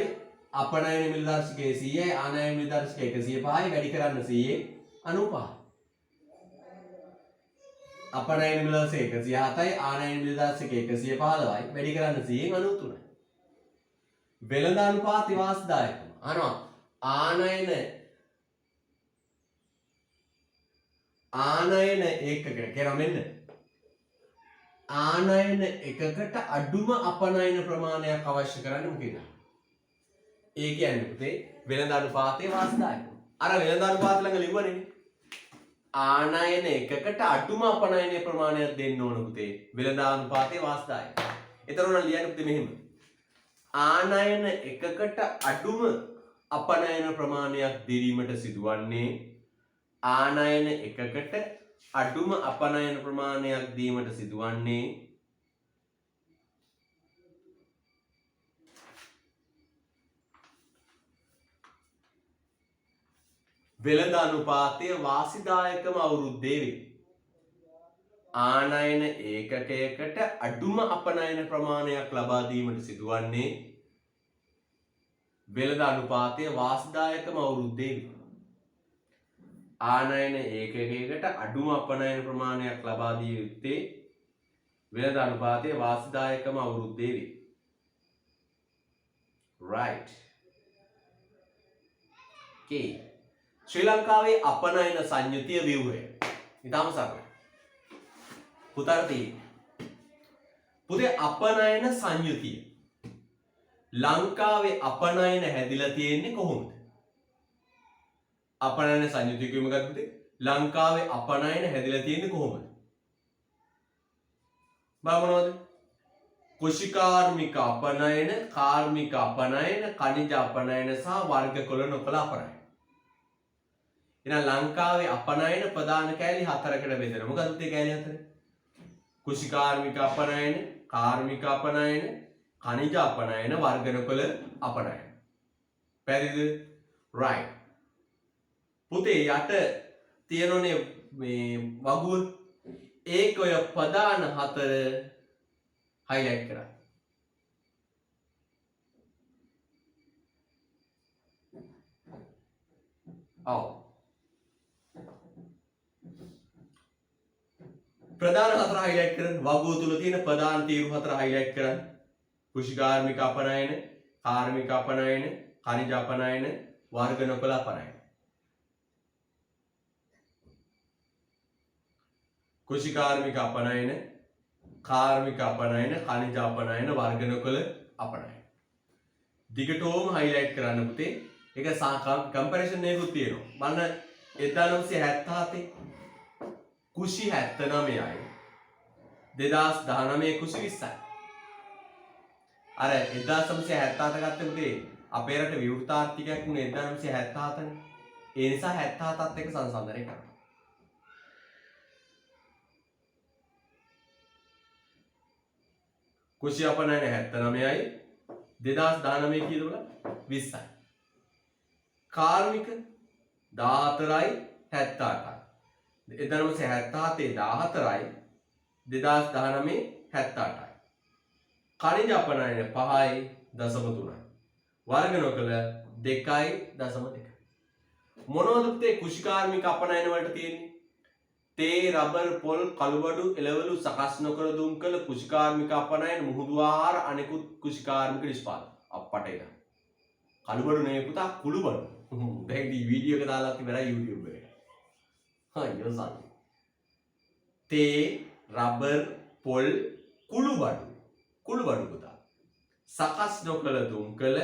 අපනයන මිල දර්ශකයේ 100යි ආනයන මිල දර්ශකයේ 105යි වැඩි කරන්න 100 95. අපනයන මිල දර්ශකයේ 107යි ආනයන මිල දර්ශකයේ 115යි වැඩි කරන්න 100 93යි. වෙළඳ අනුපාත වාසිදායකම අහනවා ආනයන ඒකක කියනවා මෙන්න ආනයන එකකට අඩුම අපනයන ප්‍රමාණයක් අවශ්‍ය කරන්නේ මොකේද? ඒ කියන්නේ පුතේ වෙළඳ අනුපාතයේ වාසිදායකම. අර වෙළඳ අනුපාත ළඟ ලිව්වනේ. ආනයන එකකට අඩුම අපනයන ප්‍රමාණයක් දෙන්න ඕන පුතේ වෙළඳ අනුපාතයේ වාසිදායකම. ඒතර උන ලියන්න පුතේ මෙහෙම. ආනයන එකකට අඩුම අපනයන ප්‍රමාණයක් දීමට සිදුවන්නේ ආනයන එකකට අඩුම අපනයන ප්‍රමාණයක් දීමට සිදුවන්නේ වෙළඳ අනුපාතයේ වාසිදායකම අවුරුද්දේ වේ. ආනයන ඒකකයකට අඩුම අපනයන ප්‍රමාණයක් ලබා දීමට සිදුවන්නේ වෙළඳ අනුපාතයේ වාසිදායකම අවුරුද්දේ වේ. ආනයන ඒකකයකට අඩුම අපනයන ප්‍රමාණයක් ලබා දිය යුත්තේ වෙළඳ අනුපාතයේ වාසිදායකම අවුරුද්දේ වේ. right. okay. ශ්‍රී ලංකාවේ අපනයන සංයුතිය ව්‍යුහය. ඊටම සරලයි. පුතේ අපනයන සංයුතිය ලංකාවේ අපනයන හැදිලා තියෙන්නේ කොහොමද? අපනයන සංයුතිය කියමු ගත්තොත් ලංකාවේ අපනයන හැදිලා තියෙන්නේ කොහොමද? බලමු. කුෂිකාර්මික අපනයන, කාර්මික අපනයන, ඛනිජ අපනයන සහ වර්ගකොළ නොකළ අපනයන. එහෙනම් ලංකාවේ අපනයන ප්‍රධාන කෑලි හතරකට බෙදෙනවා. මොකක්ද ඒ කෑලි හතර? කුෂිකාර්මික අපනයන, කාර්මික අපනයන, ඛනිජ අපනයන, වර්ගකොළ අපනයන. පැහැදිලිද? right. පුතේ යට තියෙනනේ මේ වගුව ඒක ඔය ප්‍රධාන හතර highlight කරා. ඔව්. ප්‍රධාන හතර highlight කරන්න වගුව තුල තියෙන ප්‍රධාන තීරු හතර highlight කරන්න. කුෂිකාර්මික අපනයන, කාර්මික අපනයන, ඛනිජ අපනයන, වර්ග නොකළ අපනයන. කුෂිකාර්මික අපනයන, කාර්මික අපනයන, ඛනිජ අපනයන, වර්ග නොකළ අපනයන. දිගටම highlight කරන්න පුතේ. ඒක comparison එකකුත් තියෙනවා. බලන්න 1977 කුෂි 79යි. 2019 කුෂි 20යි. අර 1977 ගත්තේ පුතේ අපේ රට විවෘත ආර්ථිකයක් වුණේ 1977නේ. ඒ නිසා 77ත් එක්ක සංසන්දනය කරනවා. කුෂි අපනයන 79යි 2019 කීයද බලන්න 20යි. කාර්මික 14යි 78යි. 1977 14යි 2019 78යි. ඛනිජ අපනයන 5යි 0.3යි. වර්ග නොකළ 2යි 0.2. මොනවද පුතේ කුෂිකාර්මික අපනයන වලට තියෙන්නේ? තේ, රබර්, පොල්, කළුබඩු, එළවලු සකස් නොකර දුම් කළ කුෂිකාර්මික අපනයන, මුහුදු ආහාර, අනෙකුත් කුෂිකාර්මික නිෂ්පාදන. අප්පට එක. කළුබඩු නෙවෙයි පුතා කුළුබඩු. දැන් මේ වීඩියෝ එක දාලා ඉවරයි YouTube එකට. අයියෝ සල්ලි. තේ, රබර්, පොල්, කුළුබඩු පුතා. සකස් නොකළ දුම් කළ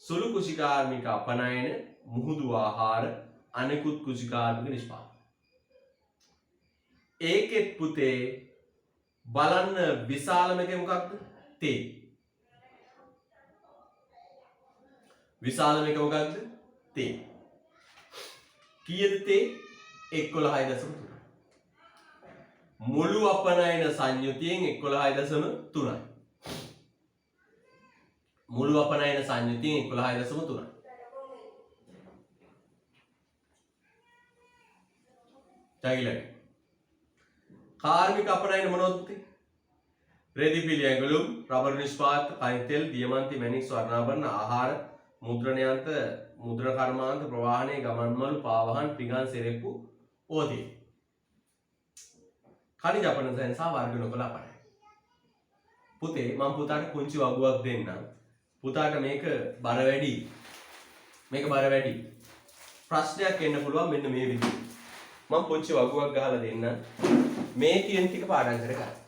සුළු කුෂිකාර්මික අපනයන, මුහුදු ආහාර, අනෙකුත් කුෂිකාර්මික නිෂ්පාදන. ඒකෙත් පුතේ බලන්න විශාලම එක මොකක්ද? තේ. විශාලම එක මොකක්ද? තේ. කීයද තේ? 11.3. මුළු අපනයන සංයුතියෙන් 11.3යි. මුළු අපනයන සංයුතියෙන් 11.3යි. ඊළඟ කාර්මික අපනයන මොනවද පුතේ? රෙදි පිළි ඇඟලුම්, රබර් නිෂ්පාදක, කණි තෙල්, දියමන්ති, මැණික්, ස්වර්ණාභරණ, ආහාර, මුද්‍රණ යන්ත්‍ර, මුද්‍රණ කර්මාන්ත, ප්‍රවාහනය, ගමන්මළු, පාවහන්, පිඟන්, සෙරෙප්පු, ඕදී. ඛනිජ අපනයන සහ වර්ග නොකළ අපනයන. පුතේ මම පුතාට පුංචි වගුවක් දෙන්නම්. පුතාට මේක බර වැඩි. ප්‍රශ්නයක් එන්න පුළුවන් මෙන්න මේ විදිහට. මම පුංචි වගුවක් ගහලා දෙන්නම්. මේ කියන ටික පාඩම් කරගන්න.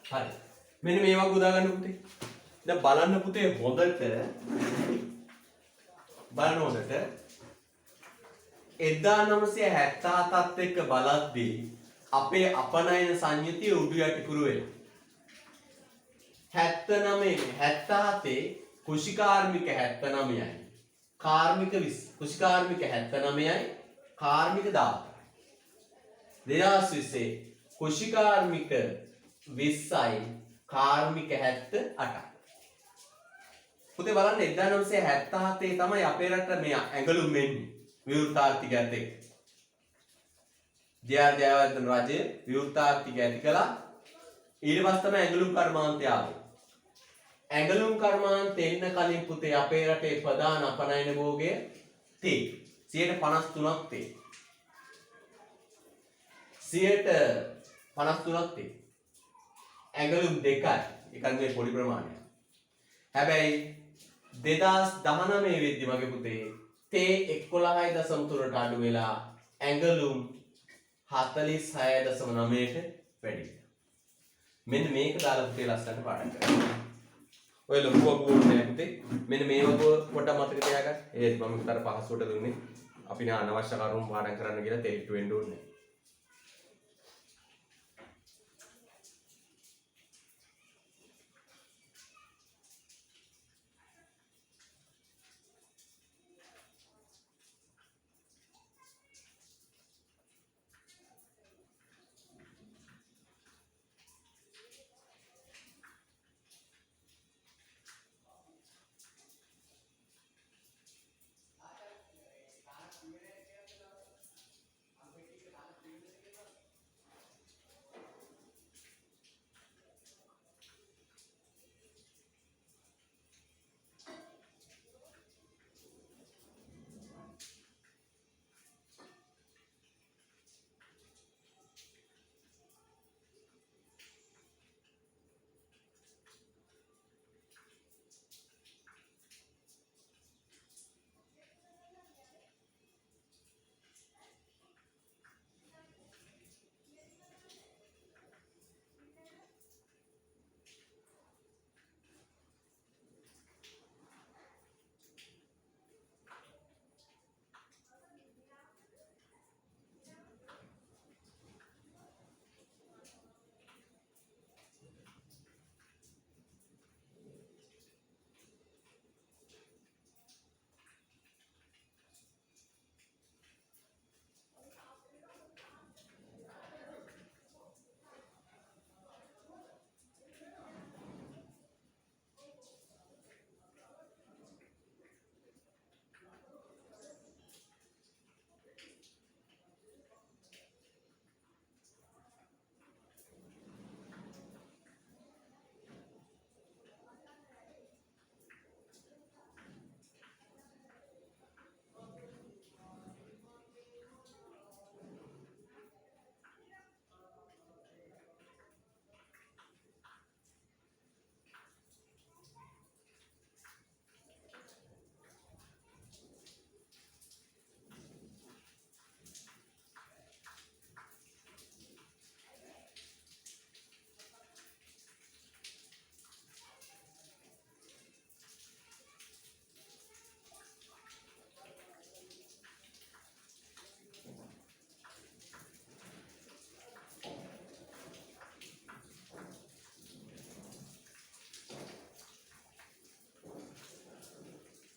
හරි. මෙන්න මේ වගේ උදා ගන්න පුතේ. දැන් බලන්න පුතේ හොඳට බලන්න හොඳට 1977ත් එක්ක බලද්දී අපේ අපනයන සංයුතිය උඩු යටිකුරු වෙලා 77 කුෂිකාර්මික 79යි කාර්මික 20 කුෂිකාර්මික 79යි කාර්මික 14යි 2020 කුෂිකාර්මික 20යි කාර්මික 78යි පුතේ බලන්න 1977 තමයි අපේ රට මේ ඇඟලුම් වෙන්නේ විවෘත ආර්ථිකයත් එක්ක ජේ.ආර්. ජයවර්ධන රජය විවෘත ආර්ථිකය ඇති කළා ඊට පස්සේ තමයි ඇඟලුම් කර්මාන්තය ආවේ ඇඟලුම් කර්මාන්තය එන්න කලින් පුතේ අපේ රටේ ප්‍රධාන අපනයන භෝගය තේ 53ක් තේ 53ක් තේ ඇඟලුම් දෙකයි එකක් මේ පොඩි ප්‍රමාණයක් හැබැයි 2019 වෙද්දි මගේ පුතේ තේ 11.3ට අඩු වෙලා ඇඟලුම් 46.9ට වැඩි මෙන්න මේක දාලා පුතේ ලස්සනට පාඩම් කරන්න ඔය ලොකු වගුව නෑ පුතේ මෙන්න මේ වගුව පොඩ්ඩක් මතක තියාගන්න ඒත් මම උතර පහසුවට දුන්නේ අපි නා අනවශ්‍ය කරුණු පාඩම් කරන්න කියලා තේරිට වෙන්න ඕනේ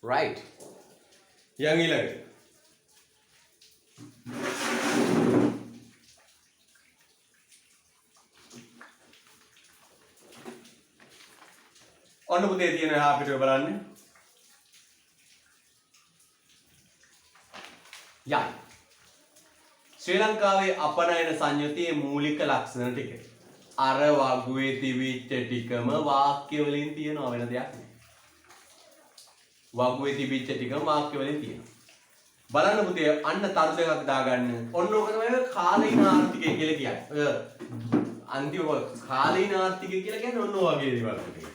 right yang ඊළඟ ඔන්න පුතේ තියෙන එහා පිටුව බලන්න යයි ශ්‍රී ලංකාවේ අපනයන සංයුතියේ මූලික ලක්ෂණ ටික අර වගුවේ තිබිච්ච ටිකම වාක්‍ය වලින් තියෙනවා වෙන දෙයක් නෙවෙයි වගුවේ තිබිච්ච ටිකම වාක්‍ය වලින් තියෙනවා බලන්න පුතේ අන්න තරු දෙකක් දාගන්න ඔන්න ඔක තමයි කාලීන ආර්ථිකය කියලා කියන්නේ ඔය අන්තිම කාලීන ආර්ථිකය කියලා කියන්නේ ඔන්න ඔය වගේ දේවල් පුතේ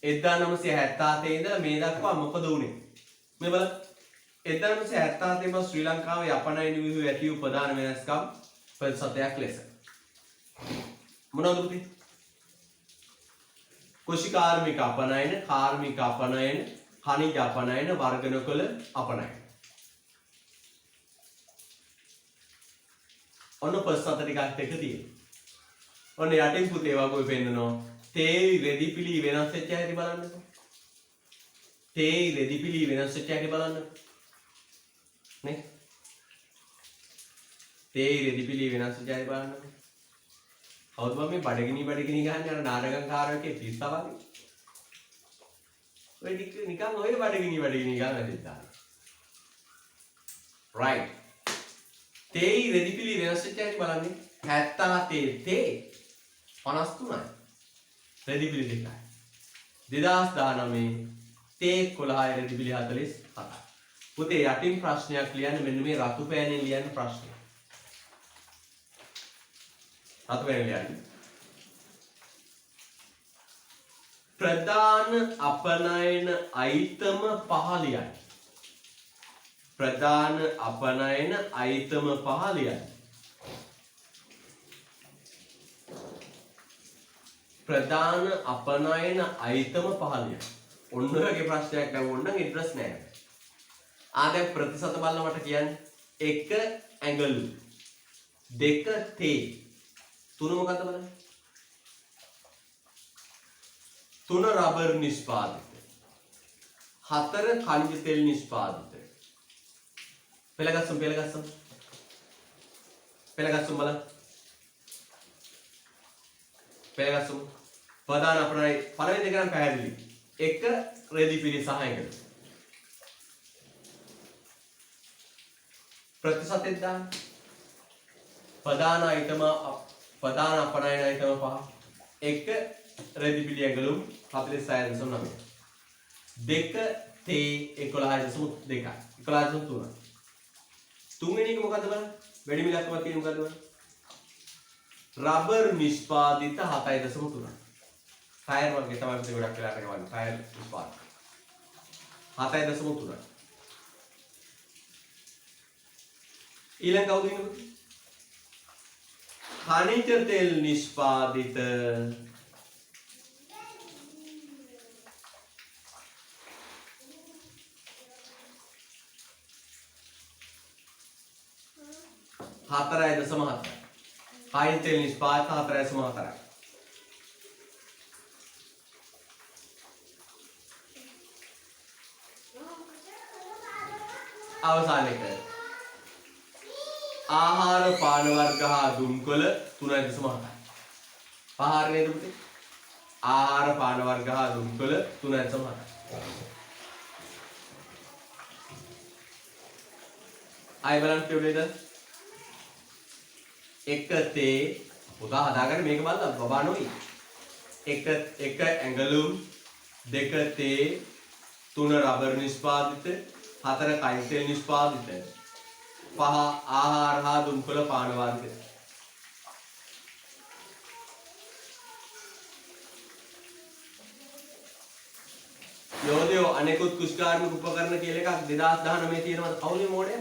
1977 ඉඳලා මේ දක්වා මොකද වුනේ මේ බලන්න 1977 માં ශ්‍රී ලංකාවේ අපනයන විහුව ඇති වූ ප්‍රධාන වෙනස්කම් ප්‍රතිශතයක් ලෙස මොනවද පුතේ කුෂි කාර්මික අපනයන, කාර්මික අපනයන, khනිජ අපනයන, වර්ග නොකළ අපනයන. ඔන්න ප්‍රශ්න හත ටිකක් එක තියෙනවා. ඔන්න යටින් පුතේ වගේ පෙන්නනවා. තේ රෙදිපිලි වෙනස් වෙච්ච හැටි බලන්නකෝ. තේ රෙදිපිලි වෙනස් වෙච්ච හැටි බලන්නකෝ. නේ? තේ රෙදිපිලි වෙනස් වෙච්ච හැටි බලන්නකෝ. කවුද මේ බඩගිනි ගහන්නේ අර නාටකංකාරයෙක්ගේ පිස්සා වගේ. ඔය නිකන් ඔය බඩගිනි ගන්න දෙද්දා. right. තේ රෙදිපිලි වෙනස් වෙච්ච හැටි බලන්නේ 77 තේ 53යි. රෙදිපිලි දෙකයි. 2019 තේ 11 රෙදිපිලි 47යි. පුතේ යටින් ප්‍රශ්නයක් ලියන්න මෙන්න මේ රතු පෑනෙන් ලියන්න ප්‍රශ්නය. රතු පෑනෙන් ලියන්න. ප්‍රධාන අපනයන අයිතම පහ ලියන්න. ප්‍රධාන අපනයන අයිතම පහ ලියන්න. ප්‍රධාන අපනයන අයිතම පහ ලියන්න. ඔන්න ඔයගේ ප්‍රශ්නයක් නැවුවොත් නම් ඉන්ට්‍රස් නැහැ. දැන් ප්‍රතිශත බලන්න මට කියන්න. 1 ඇඟලු 2 තේ 3 මොකක්ද බලන්න? 3 රබර් නිෂ්පාදිත 4 khනිජ තෙල් නිෂ්පාදිත. පෙළගස්සමු බලන්න. පෙළගස්සමු. ප්‍රධාන අපනයි පළවෙනි දෙක නම් පැහැදිලි. 1 රෙදිපිලි සහ ඇඟලු. प्रतिशत दान प्रधान आइटम प्रधान अपनायन आइटम पहा एक रेडिपिली एंगलुम 46.9 දෙක තේ 11.2 11.3 තුන්වෙනි එක මොකද්ද බලන්න වැඩි මිලක්කමක් තියෙන මොකද්ද බලන්න රබර් නිෂ්පාදිත 7.3 ටයර් වර්ගය තමයි අපි ගොඩක් වෙලාට ගවන්නේ ටයර් නිෂ්පාදන 7.3 ඊළඟ කවුද ඉන්නේ khනිජ තෙල් නිෂ්පාදිත 4.7 khනිජ තෙල් නිෂ්පාදිත 4.4 අවසාන එක ආහාර පාන වර්ග හා දුම්කොළ 3.7 ආහාර නේද පුතේ ආහාර පාන වර්ග හා දුම්කොළ 3.7 ආයි බලන්න කියුවේද එක තේ පුතා හදාගන්න මේක බලන්න බබා නොයි එක ඇඟලුම් දෙක තේ 3 රබර් නිෂ්පාදිත 4 khනිජ තෙල් නිෂ්පාදිත 5 ආහාර හා දුම්කොළ පාන වර්ග යෝදයෝ අනෙකුත් කුෂ්කාර්මික උපකරණ කියලා එකක් 2019 තියෙනවද කවුලේ මෝඩය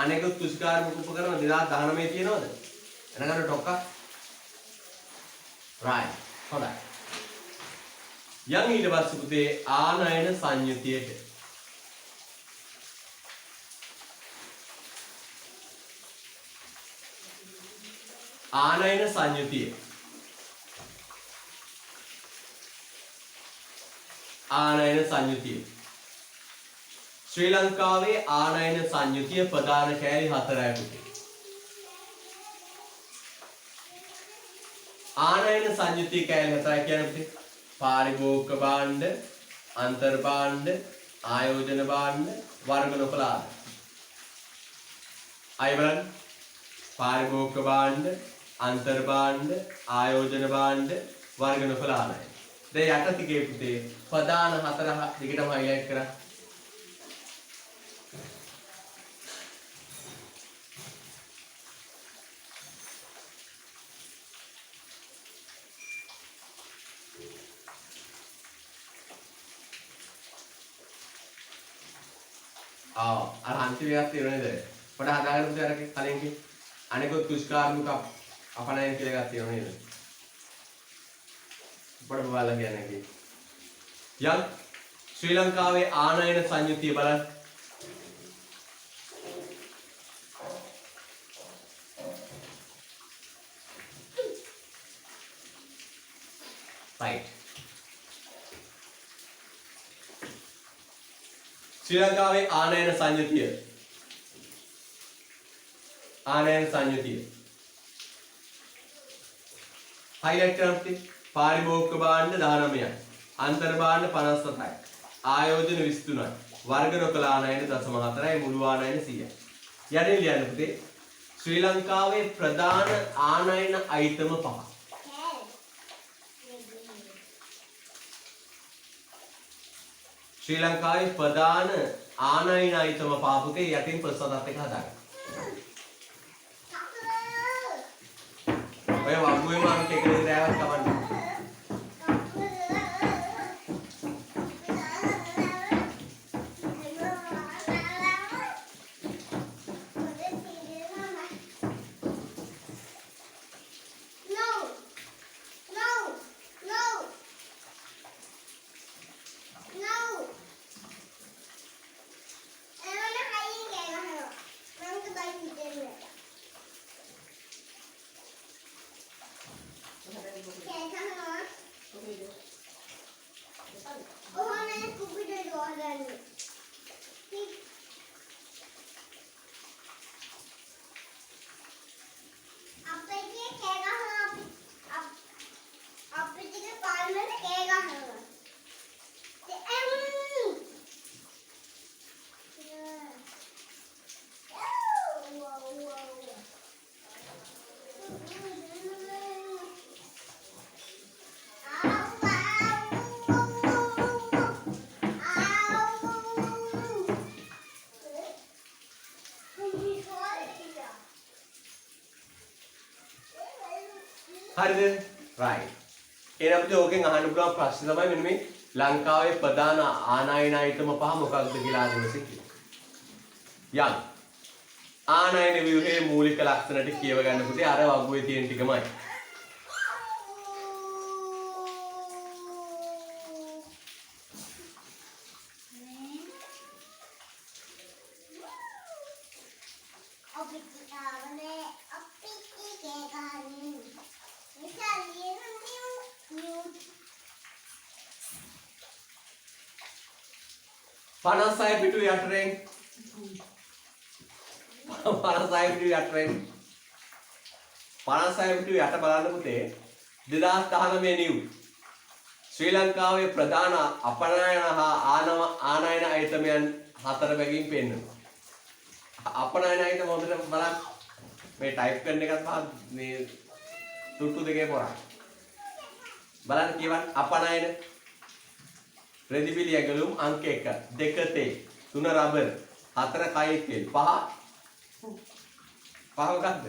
අනෙකුත් කුෂ්කාර්මික උපකරණ 2019 තියෙනවද එනගන්න ටොක්ක right හොඳයි යන් ඊට පස්සේ පුතේ ආනයන සංයුතියට ආනයන සංයුතිය ආනයන සංයුතිය ශ්‍රී ලංකාවේ ආනයන සංයුතිය ප්‍රධාන කෑලි 4යි පුතේ ආනයන සංයුතිය කෑලි 4යි කියන්නේ පුතේ පාරිභෝගික භාණ්ඩ අන්තර් භාණ්ඩ ආයෝජන භාණ්ඩ වර්ග නොකළ ආදාය අය බලන්න පාරිභෝගික භාණ්ඩ අන්තර් භාණ්ඩ ආයෝජන භාණ්ඩ වර්ග නොකළ ආදාය දැන් යට තිගේ පුතේ ප්‍රධාන 4 දිගටම highlight කරා අර අන්තිම එකක් තියෙනවද පොඩ හදාගන්න පුතේ අර කලින් කි අනිකුත් කුෂ්කාර්මික අපනයන කියලා එකක් තියෙනව නේද අපිට බලන්න කියන්නේ. යම් ශ්‍රී ලංකාවේ ආනයන සංයුතිය බලන්න. right. ශ්‍රී ලංකාවේ ආනයන සංයුතිය. ආනයන සංයුතිය. highlight කරන්නේ පාරිභෝගික භාණ්ඩ 19යි. අන්තර් භාණ්ඩ 57යි. ආයෝජන 23යි. වර්ග නොකළ ආනයන 0.4යි. මුළු ආනයන 100යි. යටින් ලියන්න පුතේ ශ්‍රී ලංකාවේ ප්‍රධාන ආනයන අයිටම 5. ශ්‍රී ලංකාවේ ප්‍රධාන ආනයන අයිටම 5 පුතේ යටින් ප්‍රසන්නත් එක හදාගන්න. ඔය වගුවේ මාර්ක් එක දෙකක් කවන්න. හරිද? right. එහෙනම් අපිට ඕකෙන් අහන්න පුළුවන් ප්‍රශ්නේ තමයි මෙන්න මේ ලංකාවේ ප්‍රධාන ආනයන අයිටම 5 මොකක්ද කියලා අහන්න යම් ආනයන ව්‍යුහයේ මූලික ලක්ෂණ ටික කියව ගන්න පුතේ අර වගුවේ තියෙන ටිකමයි. පනසයි පිටු යටරෙන් 56 පිටු යටරෙන් 56 පිටු යට බලන්න පුතේ 2019 නිව් ශ්‍රී ලංකාවේ ප්‍රධාන අපනයන හා ආනයන අයිටමයන් 4 බැගින් පෙන්වනවා. අපනයන අයිටම හොඳට බලන්න මේ ටයිප් කරන එකත් පහ මේ තුට්ටු දෙකේ පොරා බලන්න කියවන්න අපනයන රෙදිපිලි ඇඟලුම් අංක 1 2 තේ 3 රබර් 4 කයි තෙල් 5 මොකක්ද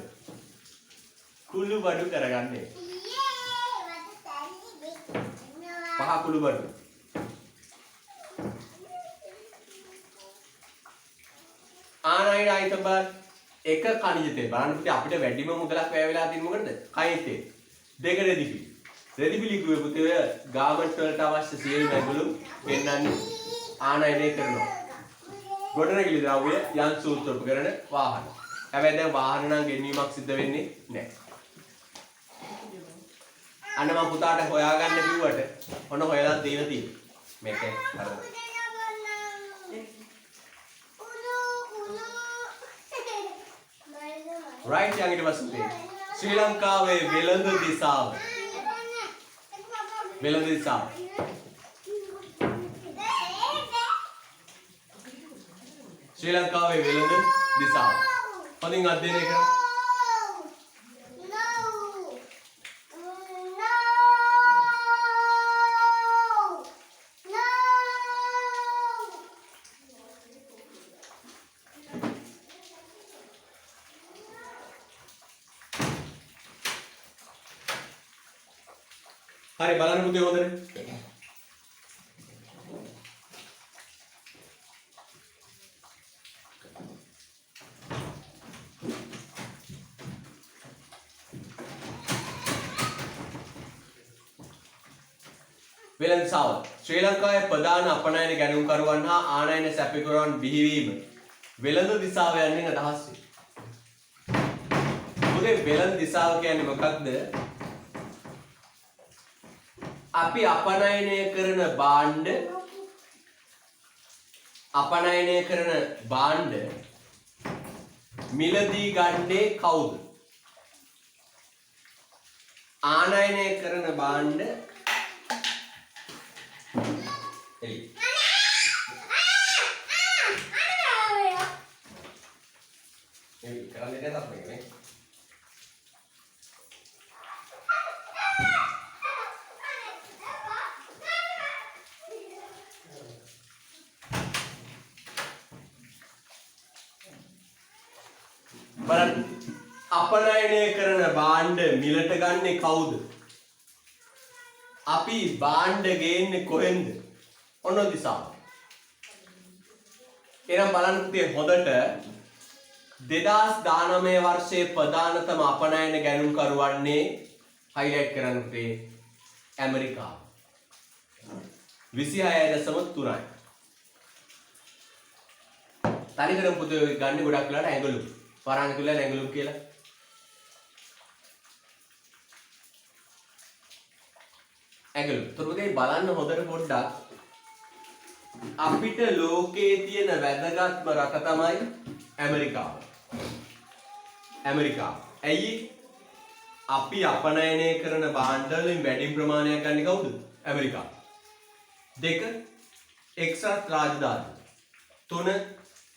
කුළු බඩු කරගන්නේ 5 කුළු බඩු ආනයන අයිටම එක කණිජ තෙල් බලන්න පුතේ අපිට වැඩිම මුදලක් වැය වෙලා තියෙන්නේ මොකටද කයි තෙල් දෙක රෙදිපිලි කිව්වේ පුතේ ගාමන්ට් වලට අවශ්‍ය සියලුම ඇඟලුම් පෙන්වන්නේ ආනයනය කරනවා. ගොඩනැගිලි ද්‍රව්‍ය යන් සූත්‍ර උපකරණ වාහන. හැබැයි දැන් වාහන නම් ගෙන්වීමක් සිද්ධ වෙන්නේ නැහැ. අන්න මම පුතාට හොයාගන්න කිව්වට ඔන්න හොයලා දීලා තියෙනවා. මේක හරිද? right ඊට පස්සේ ශ්‍රී ලංකාවේ වෙළඳ දිසාව ශ්‍රී ලංකාවේ වෙළඳ දිසාව හොඳින් අධ්‍යයනය කරන්න. හරි බලන්න පුතේ හොඳට. වෙළඳ දිසාව. ශ්‍රී ලංකාවේ ප්‍රධාන අපනයන ගැනුම්කරුවන් හා ආනයන සැපිකරුවන් බිහිවීම වෙළඳ දිසාව යන්නේ අදහස් වේ. මොකද වෙළඳ දිසාව කියන්නේ මොකක්ද? අපි අපනයනය කරන භාණ්ඩ මිලදී ගන්නේ කවුද? ආනයනය කරන භාණ්ඩ එලි කරන්නේ නැතත් මේකනේ. බලන්න අපනයනය කරන භාණ්ඩ මිලට ගන්නේ කවුද? අපි භාණ්ඩ ගේන්නේ කොහෙන්ද? ඔන්න දිසාව. එහෙනම් බලන්න පුතේ හොඳට 2019 වර්ෂයේ ප්‍රධානතම අපනයන ගැනුම්කරුවන්නේ හයිලයිට් කරන්න පුතේ ඇමරිකාව 26.3යි. තනිකරම පුතේ ගන්න ගොඩක් වෙලාට ඇඟලු වරන් තුල ඇඟලු කියලා. ඇඟලු. තුරුදේ බලන්න හොඳට පොඩ්ඩක් අපිට ලෝකයේ තියෙන වැදගත්ම රට තමයි ඇමරිකාව. ඇයි? අපි අපනයනය කරන භාණ්ඩ වලින් වැඩි ප්‍රමාණයක් ගන්න කවුද? ඇමරිකාව. 2 එක්සත් රාජධානි. 3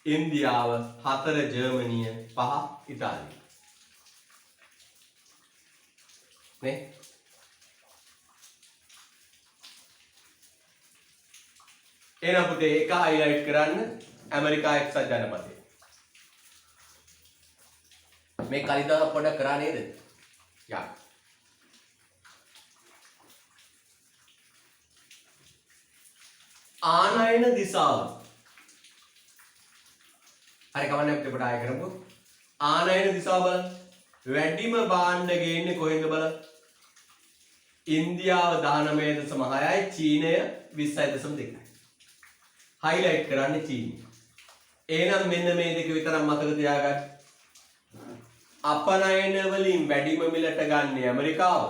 ඉන්දියාව. 4 ජර්මනිය. 5 ඉතාලිය. නේ? එහෙනම් පුතේ එක හයිලයිට් කරන්න ඇමරිකා එක්සත් ජනපදය. මේ කලින් දවස් පොඩ්ඩක් කරා නේද? යා. ආනයන දිසාව. හරි කවන්නේ අපිට පොඩ්ඩක් ආයෙ කරමු. ආනයන දිසාව බලන්න. වැඩිම භාණ්ඩ ගේන්නේ කොහෙන්ද බලන්න? ඉන්දියාව 19.6යි, චීනය 20.2යි. හයිලයිට් කරන්නේ චීනය. එහෙනම් මෙන්න මේ දෙක විතරක් මතක තියාගන්න. අපනයන වලින් වැඩිම මිලට ගන්න ඇමරිකාව.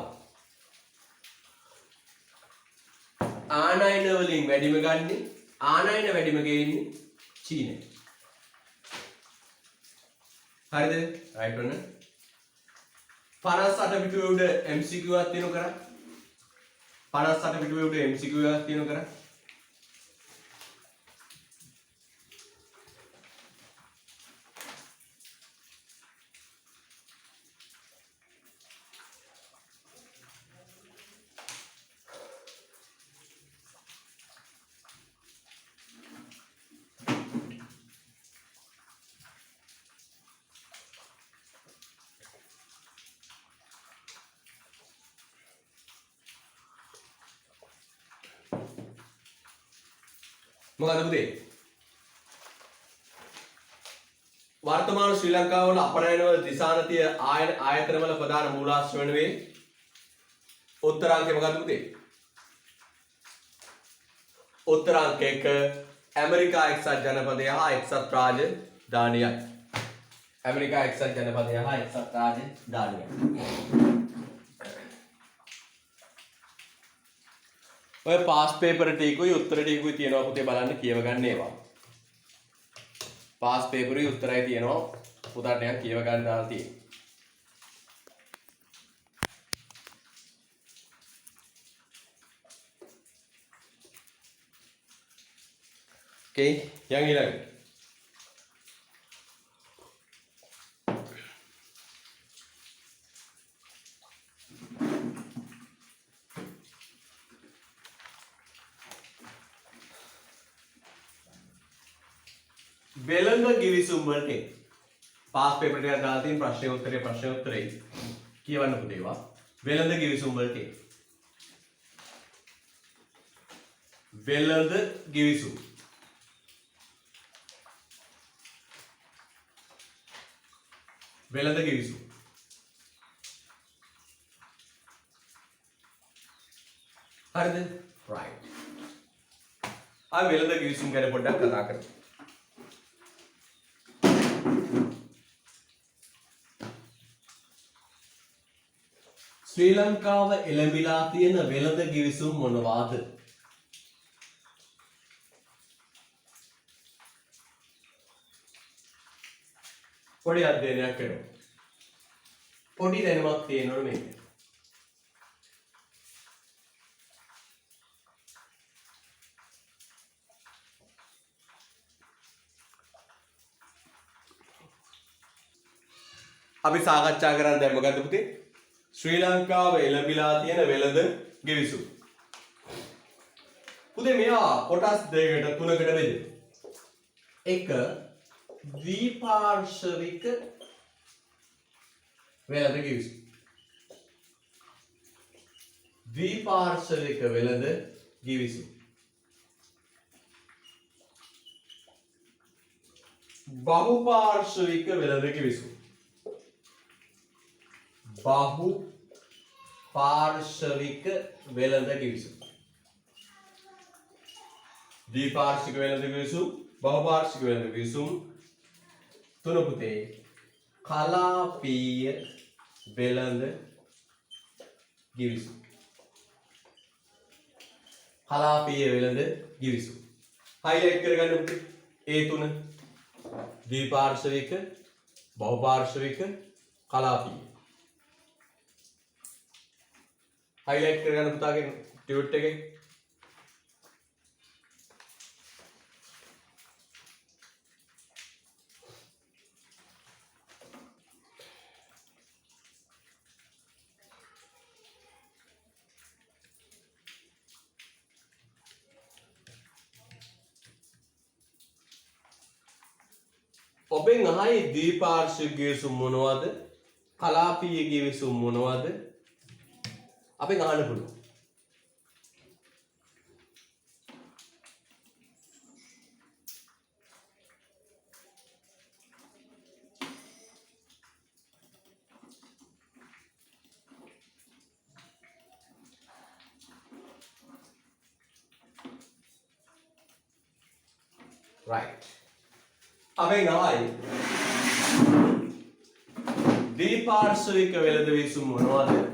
ආනයන වලින් වැඩිම ගේන්නේ චීනය. හරිද? රයිට් ඔන්න. 58 පිටුවේ උඩ MCQ එකක් තියෙනව කරා. 58 පිටුවේ උඩ MCQ එකක් තියෙනව කරා. මොකද පුතේ? වර්තමාන ශ්‍රී ලංකාව වල අපනයන වල දිසානතිය ආයතන වල ප්‍රධාන මූලාශ්‍ර වෙනුවේ උත්තರಾಂಕ මොකද පුතේ? උත්තರಾಂಕ 1 ඇමරිකා එක්සත් ජනපදය හා එක්සත් රාජධානියයි. ඇමරිකා එක්සත් ජනපදය හා එක්සත් රාජධානියයි. ඔය පාස් පේපර් ටිකුයි උත්තර ටිකුයි තියෙනවා පුතේ බලන්න කියව ගන්න ඒවා. පාස් පේපරුයි උත්තරයි තියෙනවා පුතාට නිකන් කියව ගන්න දාලා තියෙනවා. Okay, yang ඊළඟ. වෙළඳ ගිවිසුම් වලට පාස් පේපර් එකක් දාලා තියෙන ප්‍රශ්න උත්තරේ කියවන්න පුතේ ඒවා. වෙළඳ ගිවිසුම් වලට වෙළඳ ගිවිසුම් හරිද? right. ආ වෙළඳ කිවිසුම් ගැන පොඩ්ඩක් කතා කරමු. ශ්‍රී ලංකාව එළඹිලා තියෙන වෙළඳ කිවිසුම් මොනවාද? පොඩි අධ්‍යයනයක් කරමු. පොඩි දැනුමක් තියෙනවනේ මේක. අපි සාකච්ඡා කරන්න දැන් මොකද්ද පුතේ? ශ්‍රී ලංකාව එළඹිලා තියෙන වෙළඳ කිවිසුම්. පුතේ මෙයා කොටස් දෙකකට තුනකට බෙදෙනවා. එක ද්විපාර්ශ්වික වෙළඳ කිවිසුම්. ද්විපාර්ශ්වික වෙළඳ කිවිසුම්. බහුපාර්ශ්වික වෙළඳ කිවිසුම්. බහුපාර්ශ්වික වෙළඳ කිවිසුම්. ද්විපාර්ශ්වික වෙළඳ කිවිසුම්, බහුපාර්ශ්වික වෙළඳ කිවිසුම්. තුන පුතේ කලාපීය වෙළඳ කිවිසුම්. කලාපීය වෙළඳ කිවිසුම්. හයිලයිට් කරගන්න පුතේ. ඒ තුන ද්විපාර්ශ්වික, බහුපාර්ශ්වික, කලාපීය. हाईलाइट करना पुता के ट्यूट के ඔබෙන් අහයි ද්විපාර්ශ්වික කිවිසුම් මොනවද? කලාපීය කිවිසුම් මොනවද? අපෙන් අහන්න පුළුවන්. right. අපෙන් අහයි ද්විපාර්ශ්වික වෙළඳ කිවිසුම් මොනවද?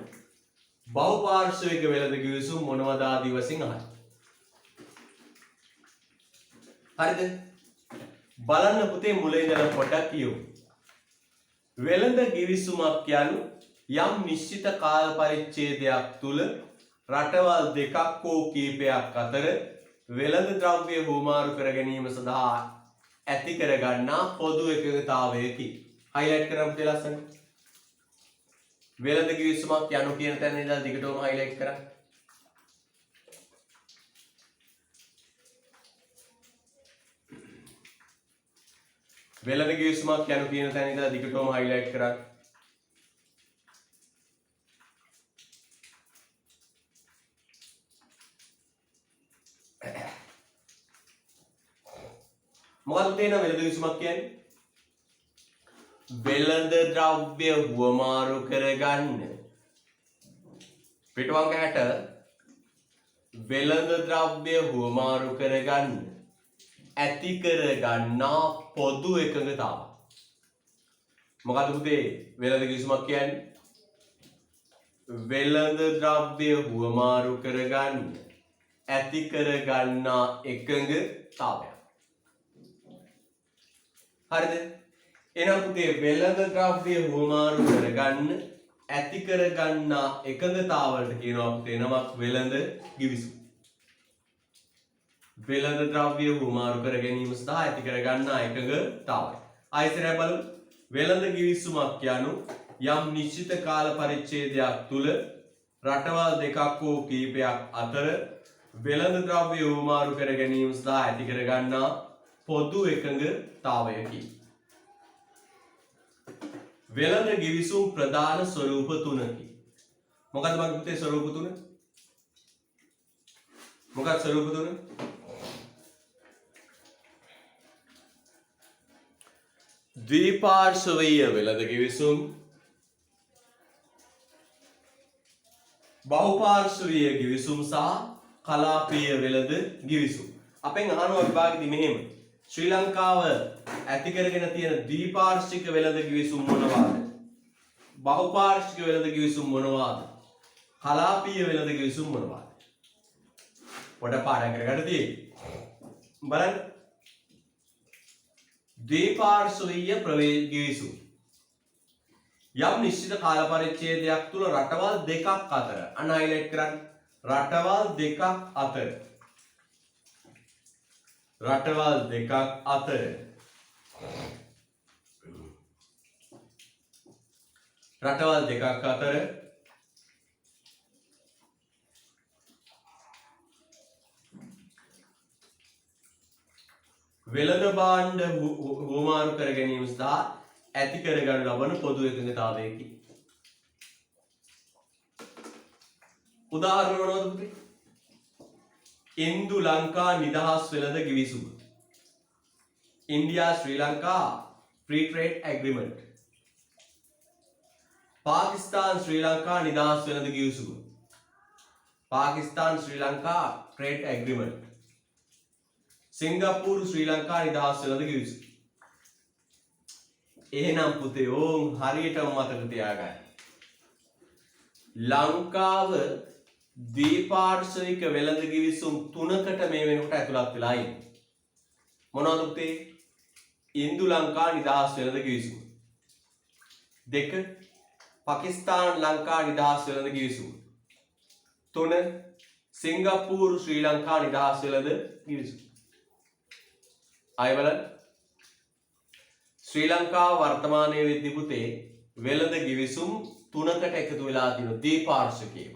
බහුපාර්ශ්වික වෙළඳ කිවිසුම් මොනවද ආදී වශයෙන් අහයි. හරිද? බලන්න පුතේ මුලින් ඉඳලා පොඩ්ඩක් කියමු. වෙළඳ කිවිසුමක් යනු යම් නිශ්චිත කාල පරිච්ඡේදයක් තුල රටවල් දෙකක් හෝ කීපයක් අතර වෙළඳ ද්‍රව්‍ය හුවමාරු කර ගැනීම සඳහා ඇති කර ගන්නා පොදු එකඟතාවයකි. හයිලයිට් කරමු පුතේ ලස්සන. වෙළඳ කිවිසුමක් යනු කියන තැන ඉඳලා දිගටම හයිලයිට් කරන්න. වෙළඳ කිවිසුමක් යනු කියන තැන ඉඳලා දිගටම හයිලයිට් කරන්න. මොකක්ද තේන වෙළඳ කිවිසුමක් කියන්නේ? වෙළඳ ද්‍රව්‍ය හුවමාරු කරගන්න. පිටුවංග 60 වෙළඳ ද්‍රව්‍ය හුවමාරු කරගන්න ඇති කරගන්නා පොදු එකඟතාව. මොකද පුතේ වෙළඳ කිවිසුමක් කියන්නේ? වෙළඳ ද්‍රව්‍ය හුවමාරු කරගන්න ඇති කරගන්නා එකඟතාවය. හරිද? එනම් පුතේ වෙළඳ ද්‍රව්‍ය හුවමාරු කරගන්න ඇති කරගන්නා එකඟතාවලට කියනවා පුතේ නමක් වෙළඳ කිවිසුම්. වෙළඳ ද්‍රව්‍ය හුවමාරු කර ගැනීම සඳහා ඇති කරගන්නා එකඟතාවය. ආයතනය බලමු. වෙළඳ කිවිසුමක් යනු යම් නිශ්චිත කාල පරිච්ඡේදයක් තුල රටවල් දෙකක් හෝ කීපයක් අතර වෙළඳ ද්‍රව්‍ය හුවමාරු කර ගැනීම සඳහා ඇති කරගන්නා පොදු එකඟතාවයකි. වෙළඳ කිවිසුම් ප්‍රධාන ස්වරූප තුනකි. මොකක්ද මගේ පුතේ ස්වරූප තුන? මොකක්ද ස්වරූප තුන? ද්විපාර්ශ්වීය වෙළඳ කිවිසුම්, බහුපාර්ශ්වීය කිවිසුම් සහ කලාපීය වෙළඳ ගිවිසුම්. අපෙන් අහනවා විභාගෙදි මෙහෙම. ශ්‍රී ලංකාව ඇති කරගෙන තියෙන ද්විපාර්ශ්වික වෙළඳ ගිවිසුම් මොනවාද? බහුපාර්ශ්වික වෙළඳ ගිවිසුම් මොනවාද? කලාපීය වෙළඳ ගිවිසුම් මොනවාද? පොඩ පාඩම් කරගන්න තියෙන්නේ. බලන්න. ද්විපාර්ශ්වීය ප්‍රවේශ ගිවිසුම්. යම් නිශ්චිත කාල පරිච්ඡේදයක් තුල රටවල් දෙකක් අතර අන්න හයිලයිට් කරන්න. රටවල් දෙකක් අතර රටවල් දෙකක් අතර රටවල් දෙකක් අතර වෙළඳ භාණ්ඩ හුවමාරු කර ගැනීම සඳහා ඇති කරගනු ලබන පොදු එකඟතාවයකි. උදාහරණ මොනවද පුතේ? ඉන්දු ලංකා නිදහස් වෙළඳ ගිවිසුම. India Sri Lanka free trade agreement. Pakistan Sri Lanka නිදහස් වෙළඳ ගිවිසුම. Pakistan Sri Lanka trade agreement. සිංගප්පූරු ශ්‍රී ලංකා නිදහස් වෙළඳ ගිවිසුම. එහෙනම් පුතේ ඕම් හරියටම මතක තියාගන්න. ලංකාව ද්විපාර්ශ්වික වෙළඳ ගිවිසුම් තුනකට මේ වෙනකොට ඇතුළත් වෙලා ඉන්නේ. මොනවද පුතේ? ඉන්දු ලංකා නිදහස් වෙළඳ ගිවිසුම. 2 පාකිස්තාන් ලංකා නිදහස් වෙළඳ ගිවිසුම. 3 සිංගප්පූරු ශ්‍රී ලංකා නිදහස් වෙළඳ ගිවිසුම. ආයෙ බලන්න. ශ්‍රී ලංකාව වර්තමානයේ වෙද්දී පුතේ වෙළඳ ගිවිසුම් තුනකට එකතු වෙලා තියෙනවා ද්විපාර්ශ්විකව.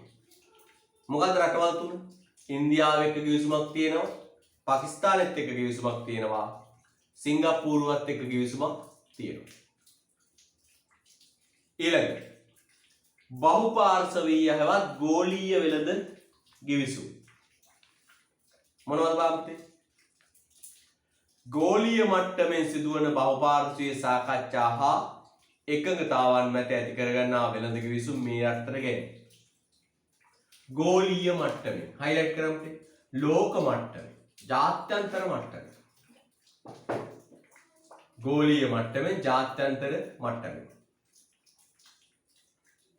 මොකද රටවල් තුන? ඉන්දියාව එක්ක ගිවිසුමක් තියෙනවා, පාකිස්තානෙත් එක්ක ගිවිසුමක් තියෙනවා, සිංගප්පූරුවත් එක්ක ගිවිසුමක් තියෙනවා. ඊළඟට බහුපාර්ශවීය හැවත් ගෝලීය වෙළඳ ගිවිසුම්. මොනවද බාපතේ? ගෝලීය මට්ටමින් සිදුවන බහුපාර්ශ්වීය සාකච්ඡා හා එකඟතාවන් මත ඇති කරගන්නා වෙළඳ ගිවිසුම් මේ අතර ගැනේ. ගෝලීය මට්ටමින් හයිලයිට් කරමු. ලෝක මට්ටමින්, ජාත්‍යන්තර මට්ටමින්. ගෝලීය මට්ටමින්, ජාත්‍යන්තර මට්ටමින්